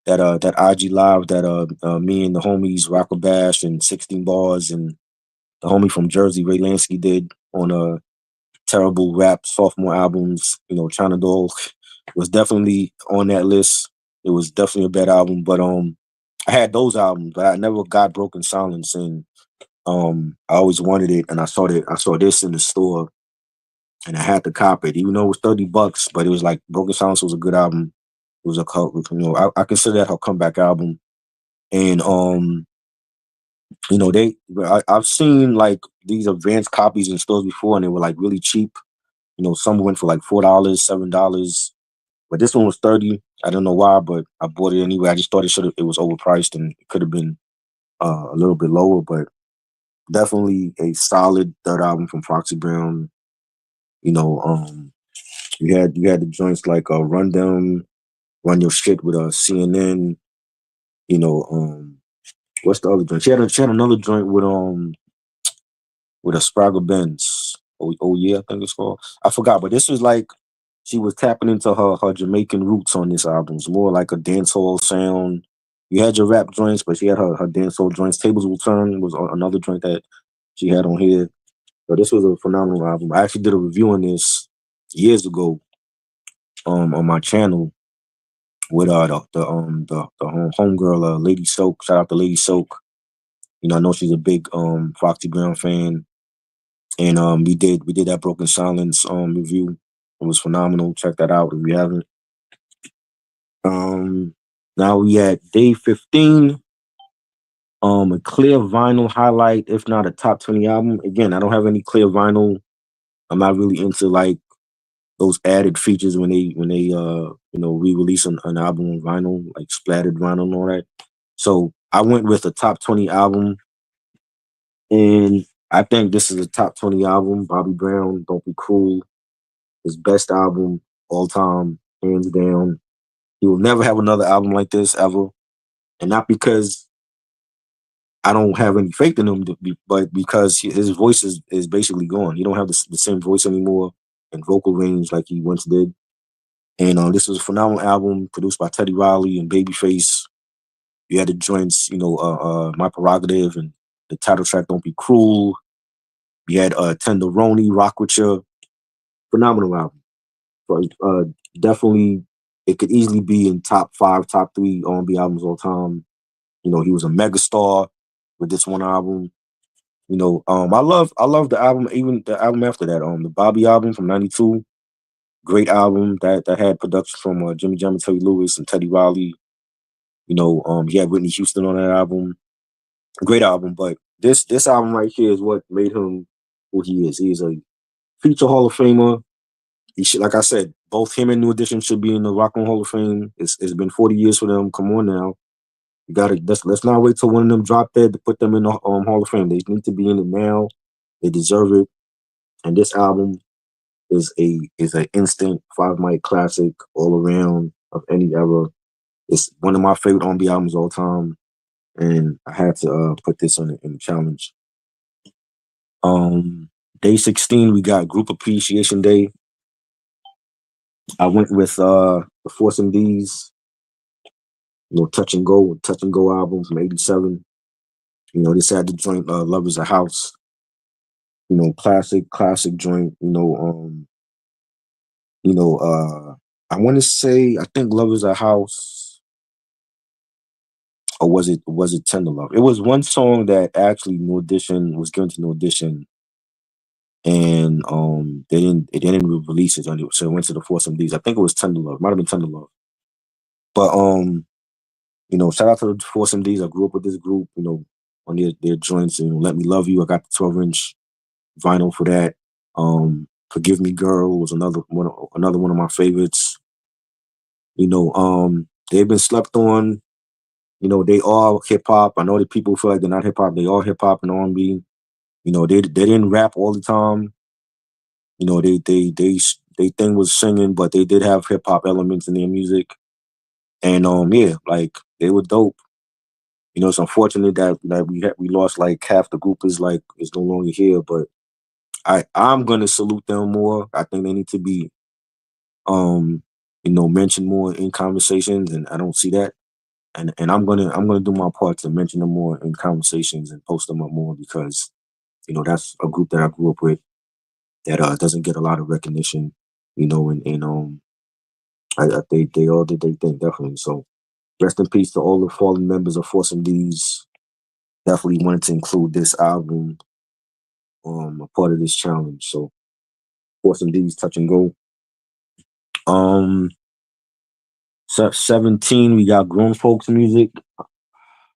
Speaker 1: IG live that me and the homies Rocker Bash and 16 Bars and the homie from Jersey Ray Lansky did on terrible rap sophomore albums. China Doll was definitely on that list. It was definitely a bad album, but I had those albums, but I never got Broken Silence, and I always wanted it, and I saw this in the store, and I had to cop it, even though it was $30, but it was like Broken Silence was a good album. It was I consider that her comeback album, and I've seen like these advanced copies in stores before, and they were like really cheap. Some went for like $4, $7, but this one was 30. I don't know why, but I bought it anyway. I just thought it was overpriced and it could have been a little bit lower, but definitely a solid third album from Foxy Brown. You know, you had the joints like Run Them, Run Your Shit with CNN. You know, what's the other joint? She had another joint with a Sprague Benz. Oh yeah, I think it's called. I forgot, but this was like she was tapping into her Jamaican roots on this album. It's more like a dancehall sound. You had your rap joints, but she had her dancehall joints. Tables Will Turn was another joint that she had on here. So this was a phenomenal album. I actually did a review on this years ago on my channel with the homegirl Lady Soak. Shout out to Lady Soak. I know she's a big Foxy Brown fan. And we did that Broken Silence review. It was phenomenal. Check that out if you haven't. Um Now we at day 15. A clear vinyl highlight, if not a top 20 album. Again, I don't have any clear vinyl. I'm not really into like those added features when they re-release an album on vinyl, like splattered vinyl and all that. So I went with a top 20 album, and I think this is a top 20 album. Bobby Brown, Don't Be Cruel, his best album all time, hands down. He will never have another album like this ever, and not because I don't have any faith in him, but because his voice is basically gone. He don't have the same voice anymore and vocal range like he once did. And this was a phenomenal album produced by Teddy Riley and Babyface. You had the joints, My Prerogative and the title track Don't Be Cruel. You had Tenderoni, Rock With You. Phenomenal album. So, definitely, it could easily be in top 5, top 3 R&B albums all time. He was a megastar with this one album. I love the album, even the album after that, the Bobby album from '92. Great album that had production from Jimmy Jam and Terry Lewis and Teddy Riley. He had Whitney Houston on that album. Great album, but this album right here is what made him who he is. He is a future Hall of Famer. He should, like I said, both him and New Edition should be in the Rock and Hall of Fame. It's been 40 years for them. Come on now. You gotta let's not wait till one of them drop dead to put them in the Hall of Fame. They need to be in it now. They deserve it. And this album is an instant 5 mic classic all around of any era. It's one of my favorite R&B albums all time, and I had to put this on in the challenge. Day 16, we got Group Appreciation Day. I went with the Force MDs, Touch and Go album from '87. This had the joint Love Is a House. Classic joint. I want to say, I think Love Is a House, or was it Tender Love? It was one song that actually No Audition was given to No Audition, and they didn't release it, so it went to the Foursome D's. I think it was Tender Love, might have been Tender Love, but shout out to the Foursome D's. I grew up with this group, on their joints, and Let Me Love You. I got the 12-inch vinyl for that. Forgive Me Girl was another one of my favorites. They've been slept on. They are hip hop. I know that people feel like they're not hip hop. They are hip hop and R&B. They didn't rap all the time. They thing was singing, but they did have hip hop elements in their music. And yeah, like they were dope. It's unfortunate that we lost like half the group is no longer here, but I'm gonna salute them more. I think they need to be mentioned more in conversations, and I don't see that. And I'm gonna do my part to mention them more in conversations and post them up more because that's a group that I grew up with that doesn't get a lot of recognition, and they all did their thing definitely. So rest in peace to all the fallen members of Force D's. Definitely wanted to include this album a part of this challenge. So Force D's Touch and Go. 17 we got grown folks music. I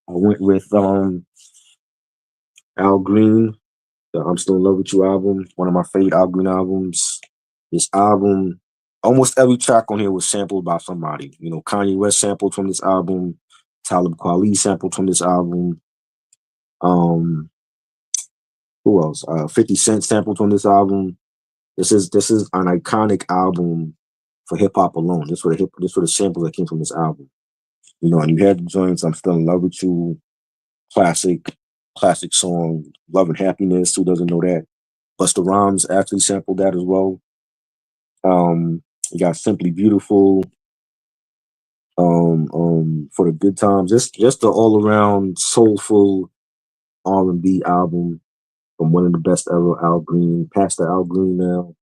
Speaker 1: went with Al Green, the I'm Still in Love with You album, one of my favorite Al Green albums. This album, almost every track on here was sampled by somebody. Kanye West sampled from this album, Talib Kweli sampled from this album. Um, who else? 50 Cent sampled from this album. This is an iconic album for hip hop alone. This were the samples that came from this album. And you had the joints I'm Still in Love with You, classic, classic song, Love and Happiness. Who doesn't know that? Busta Rhymes actually sampled that as well. You got Simply Beautiful, for the Good Times. Just the all around soulful R&B album from one of the best ever, Al Green. Past the Al Green now.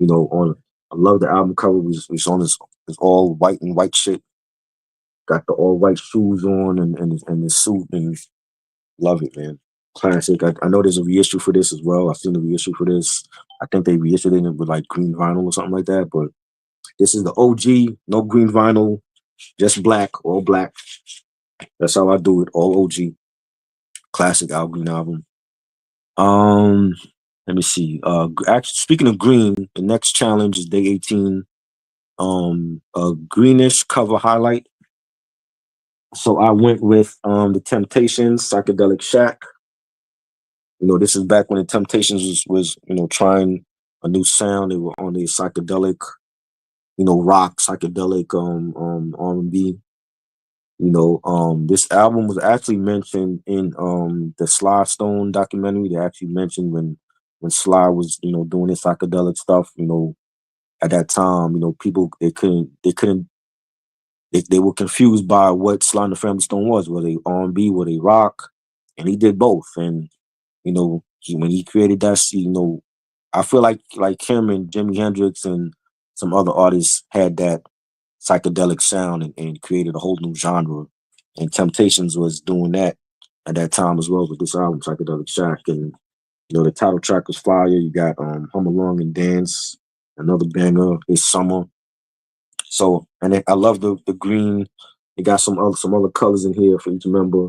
Speaker 1: On I love the album cover. We saw this all white and white shit. Got the all white shoes on and the suit, and love it, man. Classic. I know there's a reissue for this as well. I've seen the reissue for this. I think they reissued it with like green vinyl or something like that. But this is the OG, no green vinyl, just black, all black. That's how I do it. All OG. Classic Al Green album. Um, Let me see. Actually, speaking of green, the next challenge is day 18. A greenish cover highlight. So I went with the Temptations, Psychedelic Shack. This is back when the Temptations was trying a new sound. They were on the psychedelic, rock, psychedelic R&B. This album was actually mentioned in the Sly Stone documentary. They actually mentioned when Sly was doing his psychedelic stuff. At that time, people they were confused by what Sly and the Family Stone was. Were they R&B? Were they rock? And he did both. And when he created that, I feel like him and Jimi Hendrix and some other artists had that psychedelic sound and created a whole new genre. And Temptations was doing that at that time as well with this album, Psychedelic Shack. And the title track was fire. You got Hum Along and Dance, another banger, It's Summer. So, and I love the green. It got some other colors in here for each member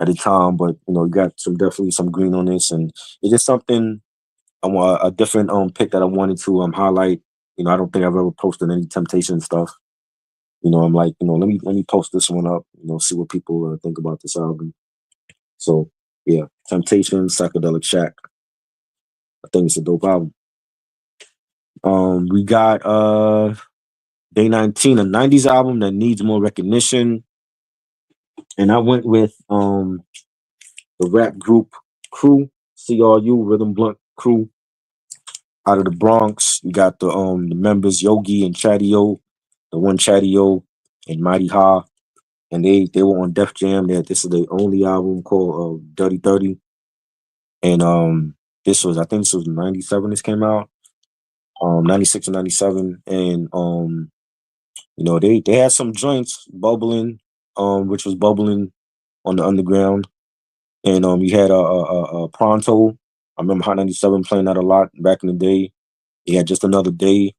Speaker 1: at the time, but you got definitely some green on this, and it's just something I want a different pick that I wanted to highlight. I don't think I've ever posted any Temptation stuff. I'm like, let me post this one up. See what people think about this album. So yeah, Temptation, Psychedelic Shack. I think it's a dope album. We got Day 19, a 90s album that needs more recognition. And I went with the rap group Crew, CRU, Rhythm Blunt Crew, out of the Bronx. You got the members Yogi and Chatty-O, the one Chatty-O and Mighty Ha. And they were on Def Jam. This is their only album called Dirty 30. And I think this was 97 this came out. 96 and 97. And They had some joints bubbling, which was bubbling on the underground, and you had a Pronto. I remember Hot 97 playing that a lot back in the day. He had Just Another Day.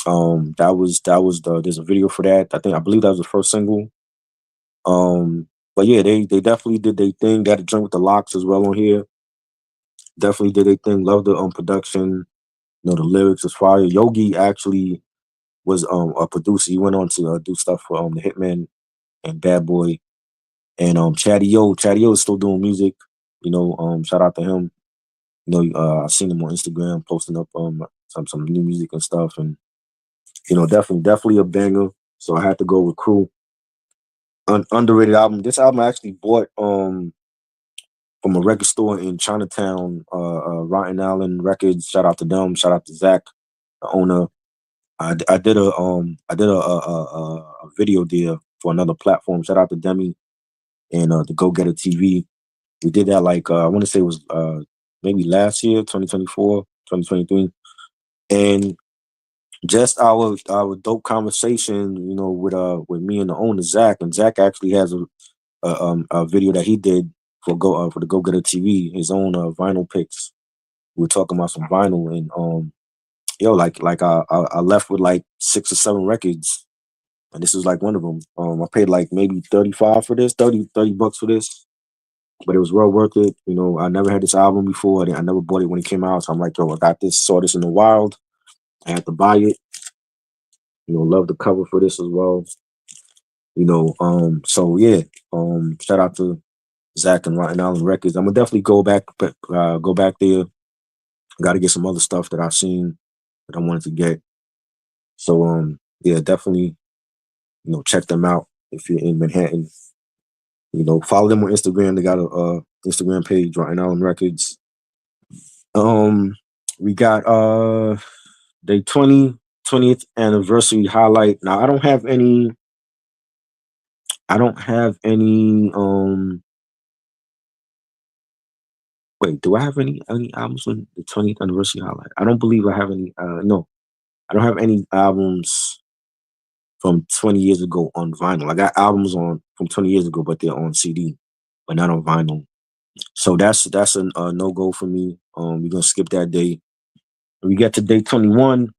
Speaker 1: That was there's a video for that. I believe that was the first single. But yeah, they definitely did their thing. Got a joint with the Locks as well on here. Definitely did their thing. Love the production. The lyrics is fire. Yogi actually was a producer. He went on to do stuff for the Hitman and Bad Boy. And Chatty O is still doing music. Shout out to him. I seen him on Instagram posting up some new music and stuff, and definitely a banger. So I had to go with Crew. Underrated album. This album I actually bought from a record store in Chinatown, Rotten Island Records. Shout out to them. Shout out to Zach, the owner. I did a video deal for another platform. Shout out to Demi and the Go Getter TV. We did that like I want to say it was maybe last year, 2024, 2023. And just our dope conversation, with me and the owner Zach, and Zach actually has a video that he did for the Go Getter TV, his own vinyl picks. We were talking about some vinyl, and like I left with like 6 or 7 records, and this was like one of them. I paid like maybe 35 for this, 30 bucks for this, but it was well worth it. I never had this album before. I never bought it when it came out, so I'm like, yo, I got this, saw this in the wild. I had to buy it. Love the cover for this as well. So yeah, shout out to Zach and Rotten Island Records. I'm gonna definitely go back there. Got to get some other stuff that I've seen that I wanted to get. So yeah, definitely check them out if you're in Manhattan. Follow them on Instagram. They got a Instagram page, Rotten Island Records. We got the 20th anniversary highlight. Now I don't have any. Wait, do I have any albums from the 20th anniversary highlight? I don't believe I have any. No, I don't have any albums from 20 years ago on vinyl. I got albums on from 20 years ago, but they're on CD, but not on vinyl. So that's a no go for me. We're gonna skip that day. When we get to day 21,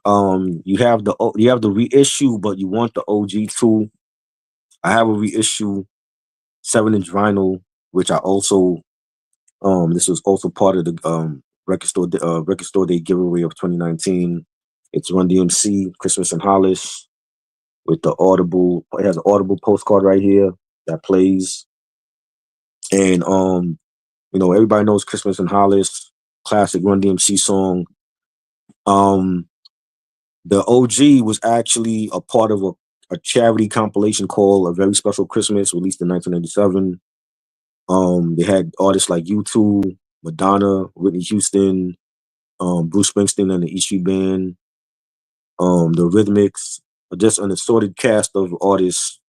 Speaker 1: you have the reissue, but you want the OG too. I have a reissue 7-inch vinyl, which I also this was also part of the record store day giveaway of 2019. It's Run DMC Christmas in Hollis with the Audible. It has an Audible postcard right here that plays, and everybody knows Christmas in Hollis, classic Run DMC song. Um, the OG was actually a part of a charity compilation called A Very Special Christmas, released in 1997. They had artists like U2, Madonna, Whitney Houston, Bruce Springsteen and the E Street Band, the Rhythmics, just an assorted cast of artists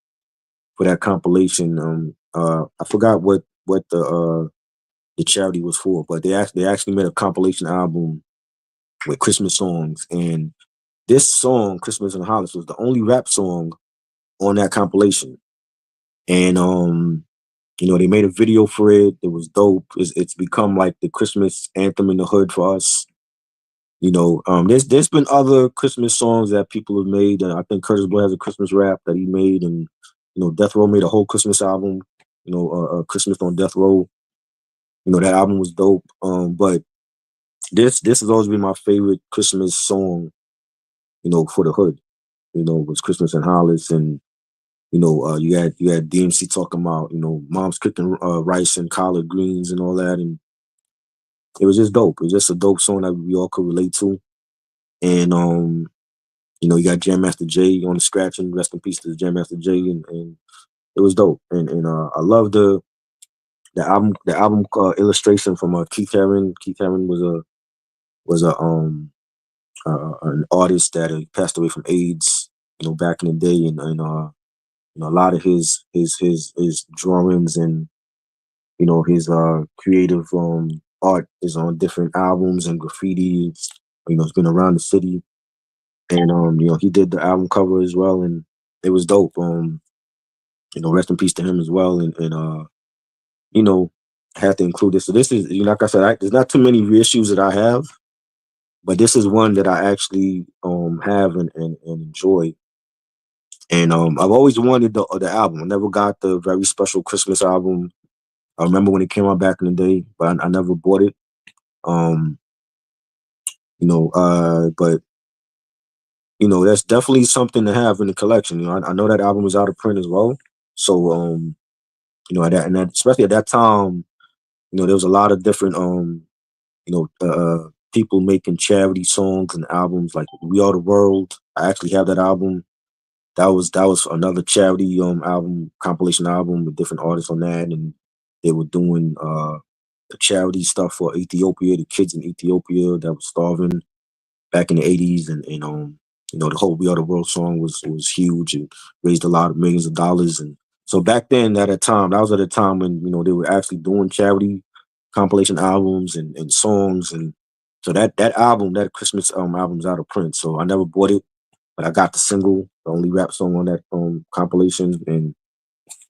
Speaker 1: for that compilation. I forgot what the charity was for, but they actually made a compilation album with Christmas songs, and this song, Christmas in Hollis, was the only rap song on that compilation. And they made a video for it. It was dope. It's become like the Christmas anthem in the hood for us. There's been other Christmas songs that people have made. I think Curtis Blow has a Christmas rap that he made, and Death Row made a whole Christmas album. Christmas on Death Row. That album was dope. But this has always been my favorite Christmas song. For the hood. Was Christmas in Hollis, and you had DMC talking about mom's cooking rice and collard greens and all that, and it was just dope. It was just a dope song that we all could relate to. And you got Jam Master Jay on the scratching. Rest in peace to Jam Master Jay, and it was dope. And I love the album illustration from Keith Haring. Keith Haring was an artist that passed away from AIDS. Back in the day, and a lot of his drawings and his creative art is on different albums and graffiti. It's been around the city. and he did the album cover as well, and it was dope. Rest in peace to him as well, and you know, had to include this. So this is, like I said, there's not too many reissues that I have, but this is one that I actually have and enjoy. And I've always wanted the album. I never got the very special Christmas album. I remember when it came out back in the day, but I never bought it. Um, but that's definitely something to have in the collection. I know that album was out of print as well. So especially at that time, there was a lot of different people making charity songs and albums like "We Are the World." I actually have that album. That was another charity album, compilation album with different artists on that, and they were doing the charity stuff for Ethiopia, the kids in Ethiopia that was starving back in the '80s, and the whole "We Are the World" song was huge and raised a lot of millions of dollars. And so back then, that was at a time when they were actually doing charity compilation albums and songs, and so that album, that Christmas album's out of print. So I never bought it, but I got the single, the only rap song on that compilation, and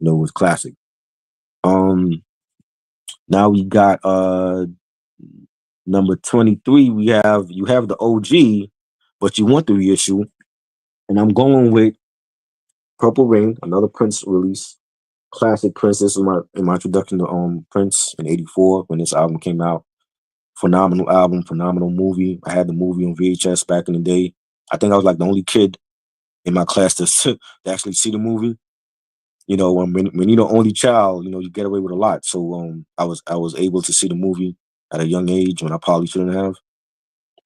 Speaker 1: it was classic. Um, Now we got number 23. You have the OG, but you want the reissue, and I'm going with Purple Rain, another Prince release, classic Prince. This was my introduction to Prince in '84 when this album came out. Phenomenal album, phenomenal movie. I had the movie on VHS back in the day. I think I was like the only kid in my class to actually see the movie. When you're the only child, you get away with a lot. So I was able to see the movie at a young age when I probably shouldn't have.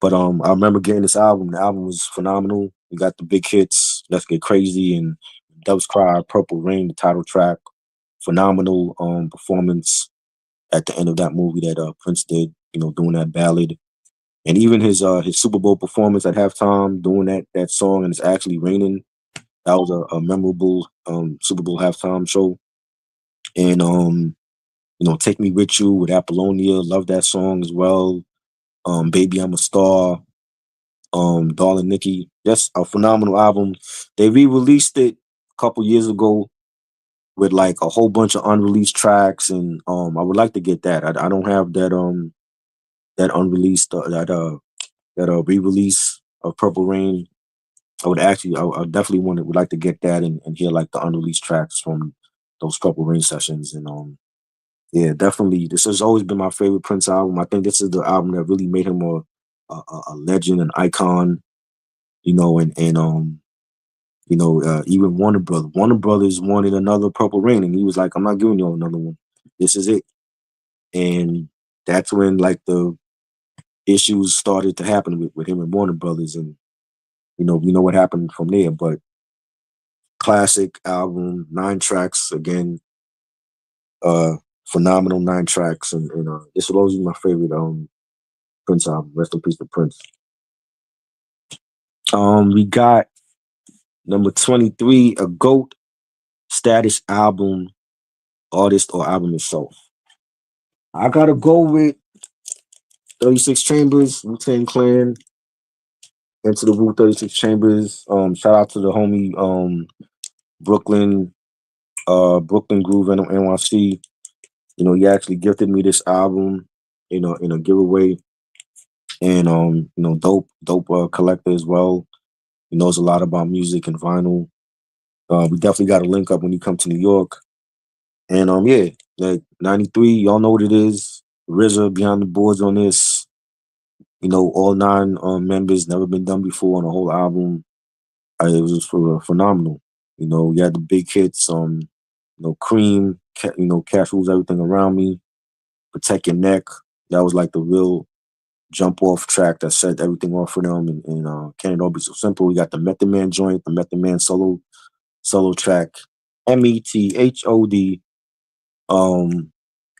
Speaker 1: But I remember getting this album. The album was phenomenal. We got the big hits, Let's Get Crazy and Doves Cry, Purple Rain, the title track. Phenomenal performance at the end of that movie that Prince did, doing that ballad. And even his Super Bowl performance at halftime, doing that song, and it's actually raining. That was a memorable Super Bowl halftime show. And Take Me With You with Apollonia, love that song as well. Baby I'm a Star, Darling Nikki. That's a phenomenal album. They re-released it a couple years ago with like a whole bunch of unreleased tracks, and I would like to get that. I don't have that unreleased that re-release of Purple Rain. I definitely would like to get that and hear like the unreleased tracks from those Purple Rain sessions. And yeah, definitely, this has always been my favorite Prince album. I think this is the album that really made him a legend, an icon. And even Warner Brothers wanted another Purple Rain, and he was like, "I'm not giving you another one. This is it." And that's when like the issues started to happen with him and Warner Brothers, and we know what happened from there. But classic album, 9 tracks again, uh, phenomenal 9 tracks, and this will always be my favorite Prince album. Rest in peace to Prince. We got number 23, a GOAT status album, artist or album itself. I gotta go with 36 Chambers, Wu-Tang Clan, Into the Wu 36 Chambers. Shout out to the homie Brooklyn, Brooklyn Groove and NYC. He actually gifted me this album, in a giveaway. And dope collector as well. He knows a lot about music and vinyl. We definitely got to link up when you come to New York. And yeah, like 93, y'all know what it is. RZA behind the boards on this. All 9 members, never been done before on a whole album. It was just phenomenal. We had the big hits, Cream, Cash Rules Everything Around Me, Protect Your Neck. That was like the real jump off track that set everything off for them. And Can It All Be So Simple? We got the Method Man joint, the Method Man solo track, METHOD.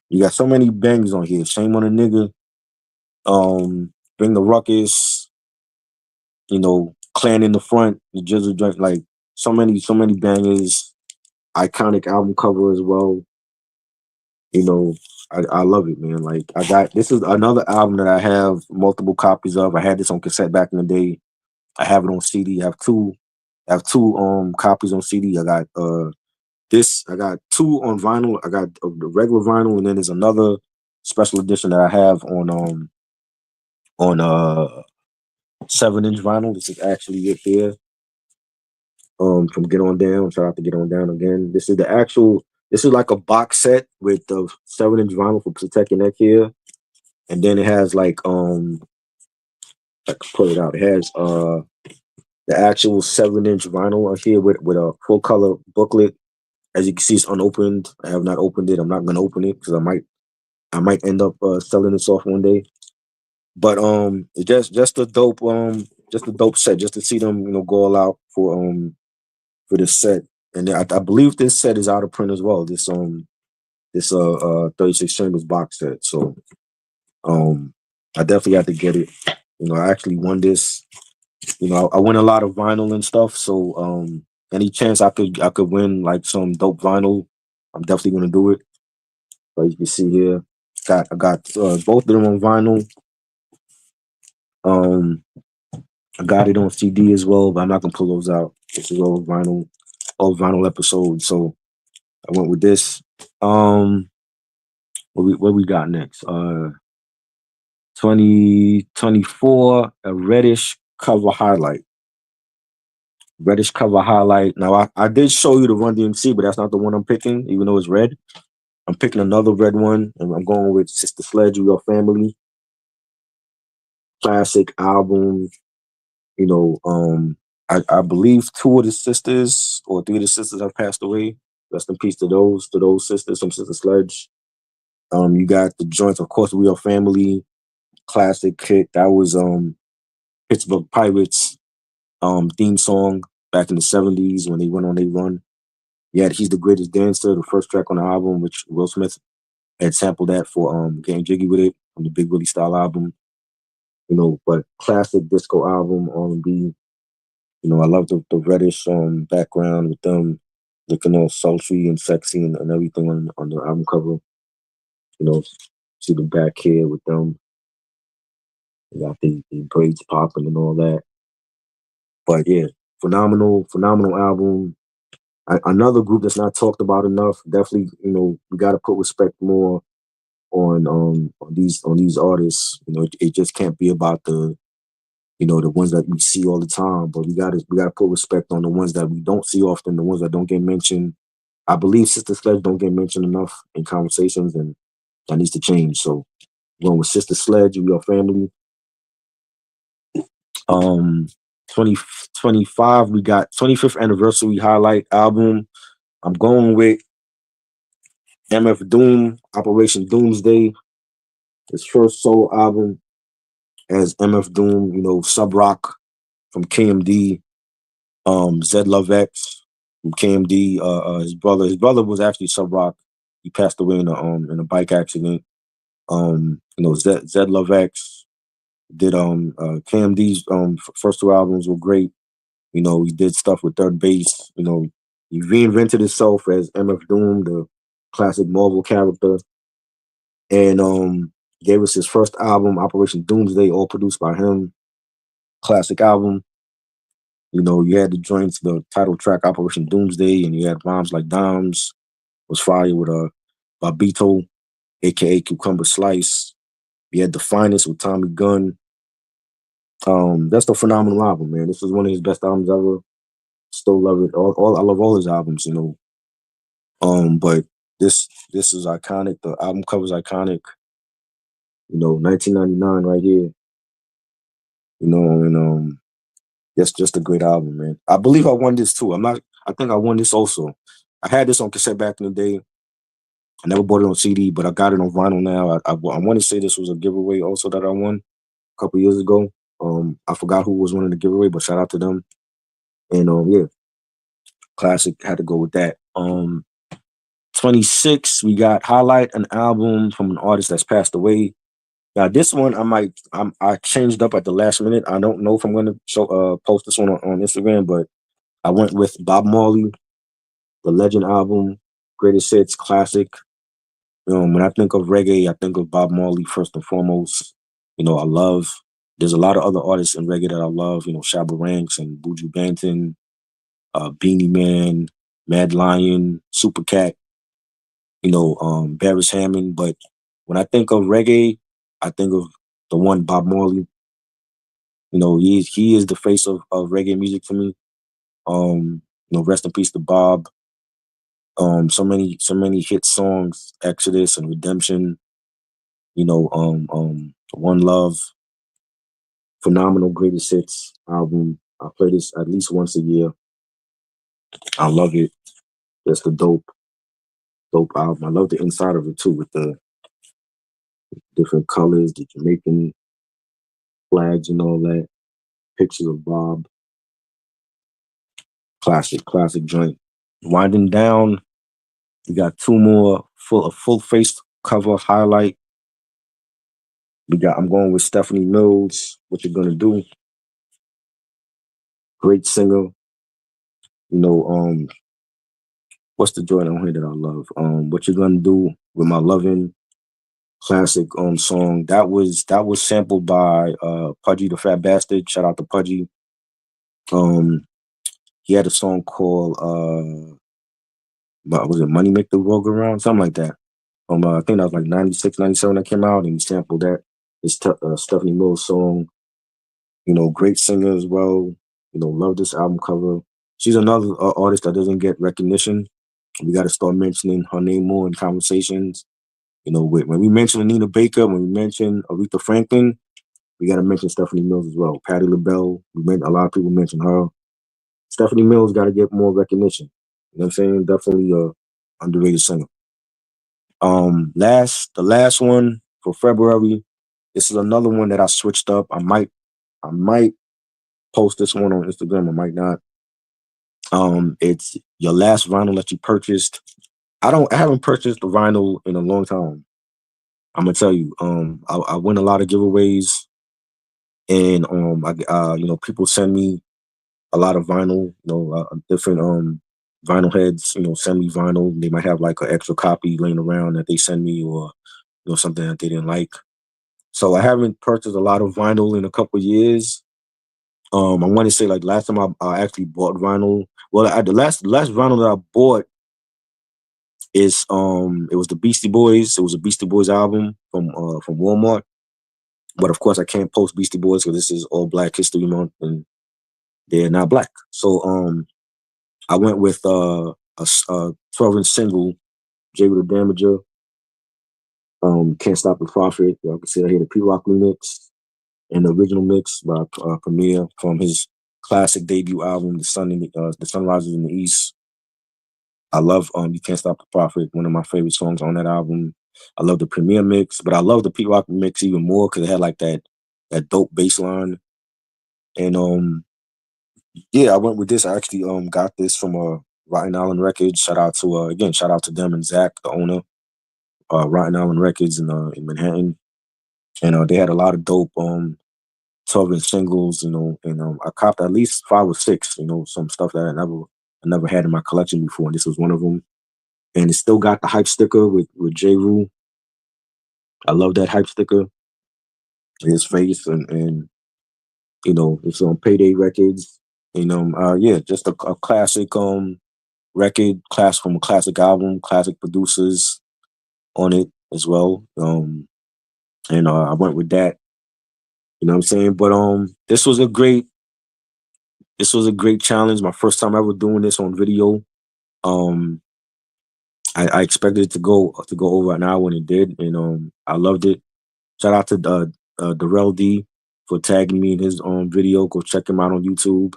Speaker 1: You got so many bangs on here. Shame on a Nigga, Bring the Ruckus, Clan in the Front, the Jizzle joint, like so many bangers. Iconic album cover as well. You know, I love it, man. Like this is another album that I have multiple copies of. I had this on cassette back in the day. I have it on CD. I have two copies on CD. I got this. I got two on vinyl. I got the regular vinyl, and then there's another special edition that I have on 7-inch vinyl. This is actually it here. From Get On Down. Shout out to Get On Down again. This is the actual. This is like a box set with the 7-inch vinyl for Protect Your Neck here, and then it has like I can pull it out. It has the actual 7-inch vinyl up here with a full color booklet. As you can see, it's unopened. I have not opened it. I'm not gonna open it because I might end up selling this off one day. But it just a dope set just to see them go all out for this set. And I believe this set is out of print as well. This 36 chambers box set. So I definitely had to get it. I actually won this. I win a lot of vinyl and stuff. So any chance I could win like some dope vinyl, I'm definitely gonna do it. So you can see here, I got both of them on vinyl. Um, I got it on CD as well, but I'm not gonna pull those out. This is all vinyl episodes. So I went with this. What we got next? 2024, a reddish cover highlight. Now I did show you the Run DMC, but that's not the one I'm picking, even though it's red. I'm picking another red one, and I'm going with Sister Sledge, Your Family. Classic album. I believe two of the sisters or three of the sisters have passed away. Rest in peace to those sisters from Sister Sledge. You got the joints, of course, Real Family, classic hit. That was Pittsburgh Pirates theme song back in the 70s when they went on their run. Yeah, He's the Greatest Dancer, the first track on the album, which Will Smith had sampled that for Getting Jiggy with It on the Big Willie style album. But classic disco album, R&B. I love the reddish background with them looking all sultry and sexy and everything on the album cover. You know, See the back here with them. You got the braids popping and all that. But yeah, phenomenal album. Another group that's not talked about enough. Definitely, we got to put respect more on these artists. It just can't be about the ones that we see all the time, but we gotta put respect on the ones that we don't see often, the ones that don't get mentioned. I believe Sister Sledge don't get mentioned enough in conversations, and that needs to change. So going with Sister Sledge and Your Family. Um 2025, we got 25th anniversary highlight album. I'm going with MF Doom, Operation Doomsday, his first solo album as MF Doom, Sub Rock from KMD, Zed Love X from KMD, his brother was actually Sub Rock. He passed away in a bike accident. Zed Love X did KMD's first two albums were great. He did stuff with Third Base. He reinvented himself as MF Doom, the classic Marvel character, and gave us his first album, Operation Doomsday, all produced by him. Classic album. You had the joints, the title track Operation Doomsday, and you had Bombs Like Dimes was fire with Babito, aka Cucumber Slice. You had The Finest with Tommy Gunn. That's the phenomenal album, man. This was one of his best albums ever. Still love it. I love all his albums. But this is iconic. The album cover is iconic. 1999 right here. And that's just a great album, man. I believe I won this too. I think I won this also. I had this on cassette back in the day. I never bought it on CD, but I got it on vinyl now. I want to say this was a giveaway also that I won a couple years ago. I forgot who was winning the giveaway, but shout out to them. And yeah, classic. Had to go with that. 26, we got Highlight, an album from an artist that's passed away. Now this one I changed up at the last minute. I don't know if I'm gonna post this one on Instagram, but I went with Bob Marley, the Legend album, greatest hits, classic. When I think of reggae, I think of Bob Marley first and foremost. I love There's a lot of other artists in reggae that I love, Shabba Ranks and Buju Banton, Beanie Man, Mad Lion, Super Cat, Barris Hammond. But when I think of reggae, I think of the one Bob Marley. He is the face of reggae music for me. Rest in peace to Bob. So many hit songs, Exodus and Redemption, One Love, phenomenal greatest hits album. I play this at least once a year. I love it. That's the dope album. I love the inside of it too, with the different colors, the Jamaican flags and all that. Pictures of Bob. Classic joint. Winding down, we got two more a full face cover highlight. I'm going with Stephanie Mills. What You Gonna Do? Great singer. What's the joint on here that I love? What You Gonna Do with My Lovin', classic song. That was sampled by Pudgy the Fat Bastard. Shout out to Pudgy. He had a song called was it Money Make the World Go Round? Something like that. I think that was like 96, 97 that came out, and he sampled that. It's Stephanie Mills' song. Great singer as well. Love this album cover. She's another artist that doesn't get recognition. We got to start mentioning her name more in conversations. When we mention Anita Baker, when we mention Aretha Franklin, we got to mention Stephanie Mills as well. Patti LaBelle, a lot of people mention her. Stephanie Mills got to get more recognition. You know what I'm saying? Definitely a underrated singer. The last one for February. This is another one that I switched up. I might post this one on Instagram. I might not. It's your last vinyl that you purchased. I haven't purchased a vinyl in a long time. I'm gonna tell you. I win a lot of giveaways, and people send me a lot of vinyl. Different vinyl heads. Send me vinyl. They might have like an extra copy laying around that they send me, or something that they didn't like. So I haven't purchased a lot of vinyl in a couple of years. I want to say like last time I actually bought vinyl. Well, the last vinyl that I bought is it was the Beastie Boys. It was a Beastie Boys album from Walmart. But of course, I can't post Beastie Boys because this is all Black History Month and they're not black. So I went with a 12-inch single, J with the Damager. Can't Stop the Prophet. Y'all can see I hear the P-Rock remix and the original mix by Premier from his classic debut album, The Sun Rises in the East. I love You Can't Stop the Prophet, one of my favorite songs on that album. I love the Premier mix, but I love the P-Rock mix even more because it had like that dope bass line. And I went with this. I actually got this from Rotten Island Records. Shout out to them and Zach, the owner, Rotten Island Records in Manhattan. And they had a lot of dope 12-inch singles, and I copped at least 5 or 6, some stuff that I never had in my collection before, and this was one of them. And it still got the hype sticker with J. Rue. I love that hype sticker. His face and it's on Payday Records. Just a classic record, from a classic album, classic producers on it as well. And I went with that. You know what I'm saying? But this was a great challenge. My first time ever doing this on video. I expected it to go over an hour, and it did, and I loved it. Shout out to Darrell D for tagging me in his video. Go check him out on YouTube.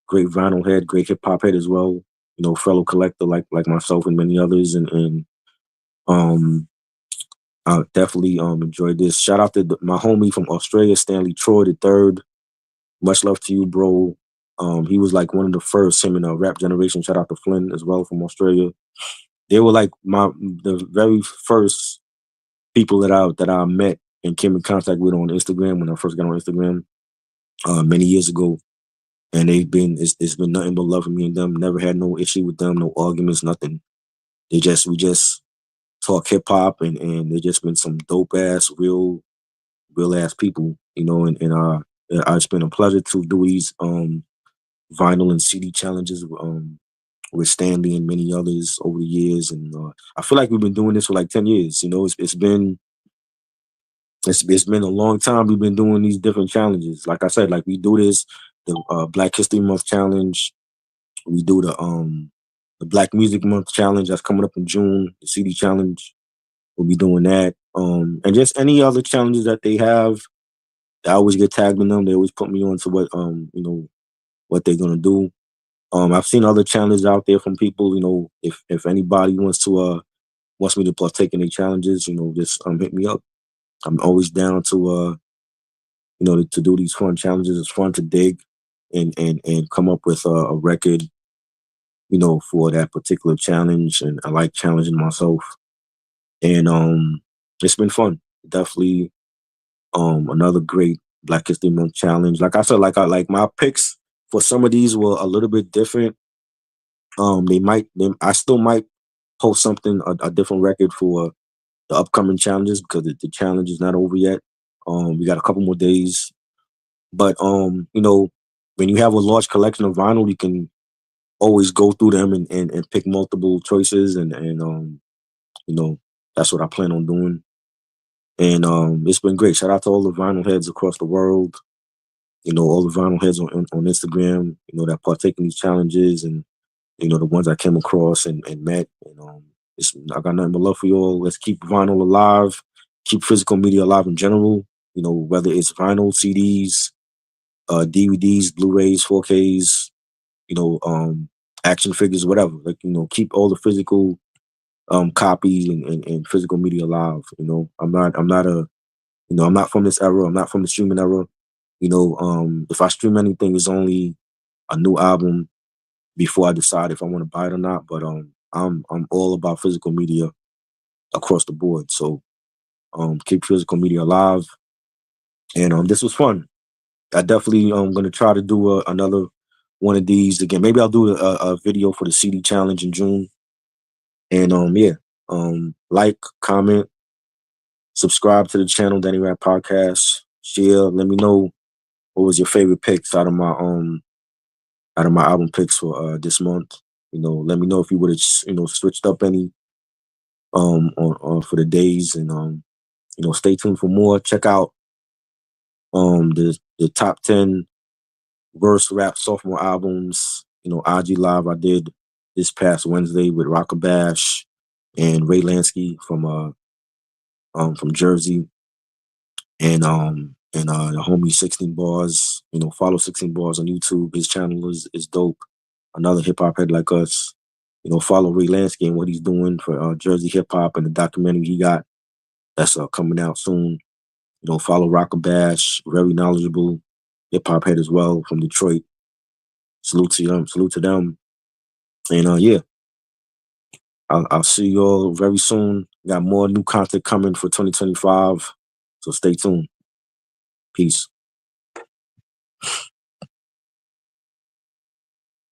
Speaker 1: Great vinyl head, great hip hop head as well. Fellow collector like myself and many others, and I definitely enjoyed this. Shout out to my homie from Australia, Stanley Troy the third. Much love to you, bro. He was like one of the first, him in a rap generation. Shout out to Flynn as well from Australia. They were like the very first people that I met and came in contact with on Instagram when I first got on Instagram many years ago. And it's been nothing but love for me and them. Never had no issue with them, no arguments, nothing. We just talk hip hop, and they just been some dope ass, real ass people. It's been a pleasure to do these vinyl and CD challenges with Stanley and many others over the years, and I feel like we've been doing this for like 10 years. It's been a long time we've been doing these different challenges. Like I said, like we do this the Black History Month challenge. We do the Black Music Month challenge that's coming up in June. The CD challenge. We'll be doing that. And just any other challenges that they have. I always get tagged in them. They always put me on to what they're gonna do. I've seen other challenges out there from people. If anybody wants me to partake in any challenges, just hit me up. I'm always down to do these fun challenges. It's fun to dig and come up with a record, for that particular challenge. And I like challenging myself. And it's been fun. Definitely another great Black History Month challenge. Like I said, like my picks for some of these were a little bit different. I still might post something, a different record for the upcoming challenges because the challenge is not over yet. We got a couple more days, but when you have a large collection of vinyl, you can always go through them and pick multiple choices, and that's what I plan on doing. And it's been great. Shout out to all the vinyl heads across the world. All the vinyl heads on Instagram. That partake in these challenges, and the ones I came across and met. And I got nothing but love for you all. Let's keep vinyl alive, keep physical media alive in general. Whether it's vinyl, CDs, DVDs, Blu-rays, 4Ks, action figures, whatever. Like keep all the physical copies and physical media alive. I'm not from this era. I'm not from the streaming era. If I stream anything, it's only a new album before I decide if I want to buy it or not. But I'm all about physical media across the board. So keep physical media alive. And this was fun. I definitely gonna try to do another one of these again. Maybe I'll do a video for the CD challenge in June. And yeah, like, comment, subscribe to the channel, Danny Rap Podcast. Share. Let me know what was your favorite picks out of my album picks for this month. Let me know if you would have switched up any on for the days, and stay tuned for more. Check out the top 10 verse rap sophomore albums. IG Live I did this past Wednesday with Rockabash and Ray Lansky from Jersey, and the homie 16 Bars. Follow 16 Bars on YouTube. His channel is dope. Another hip hop head like us. Follow Ray Lansky and what he's doing for Jersey hip hop and the documentary he got that's coming out soon. Follow Rockabash, very knowledgeable hip hop head as well from Detroit. Salute to them. Salute to them. And yeah, I'll see you all very soon. Got more new content coming for 2025. So stay tuned. Peace.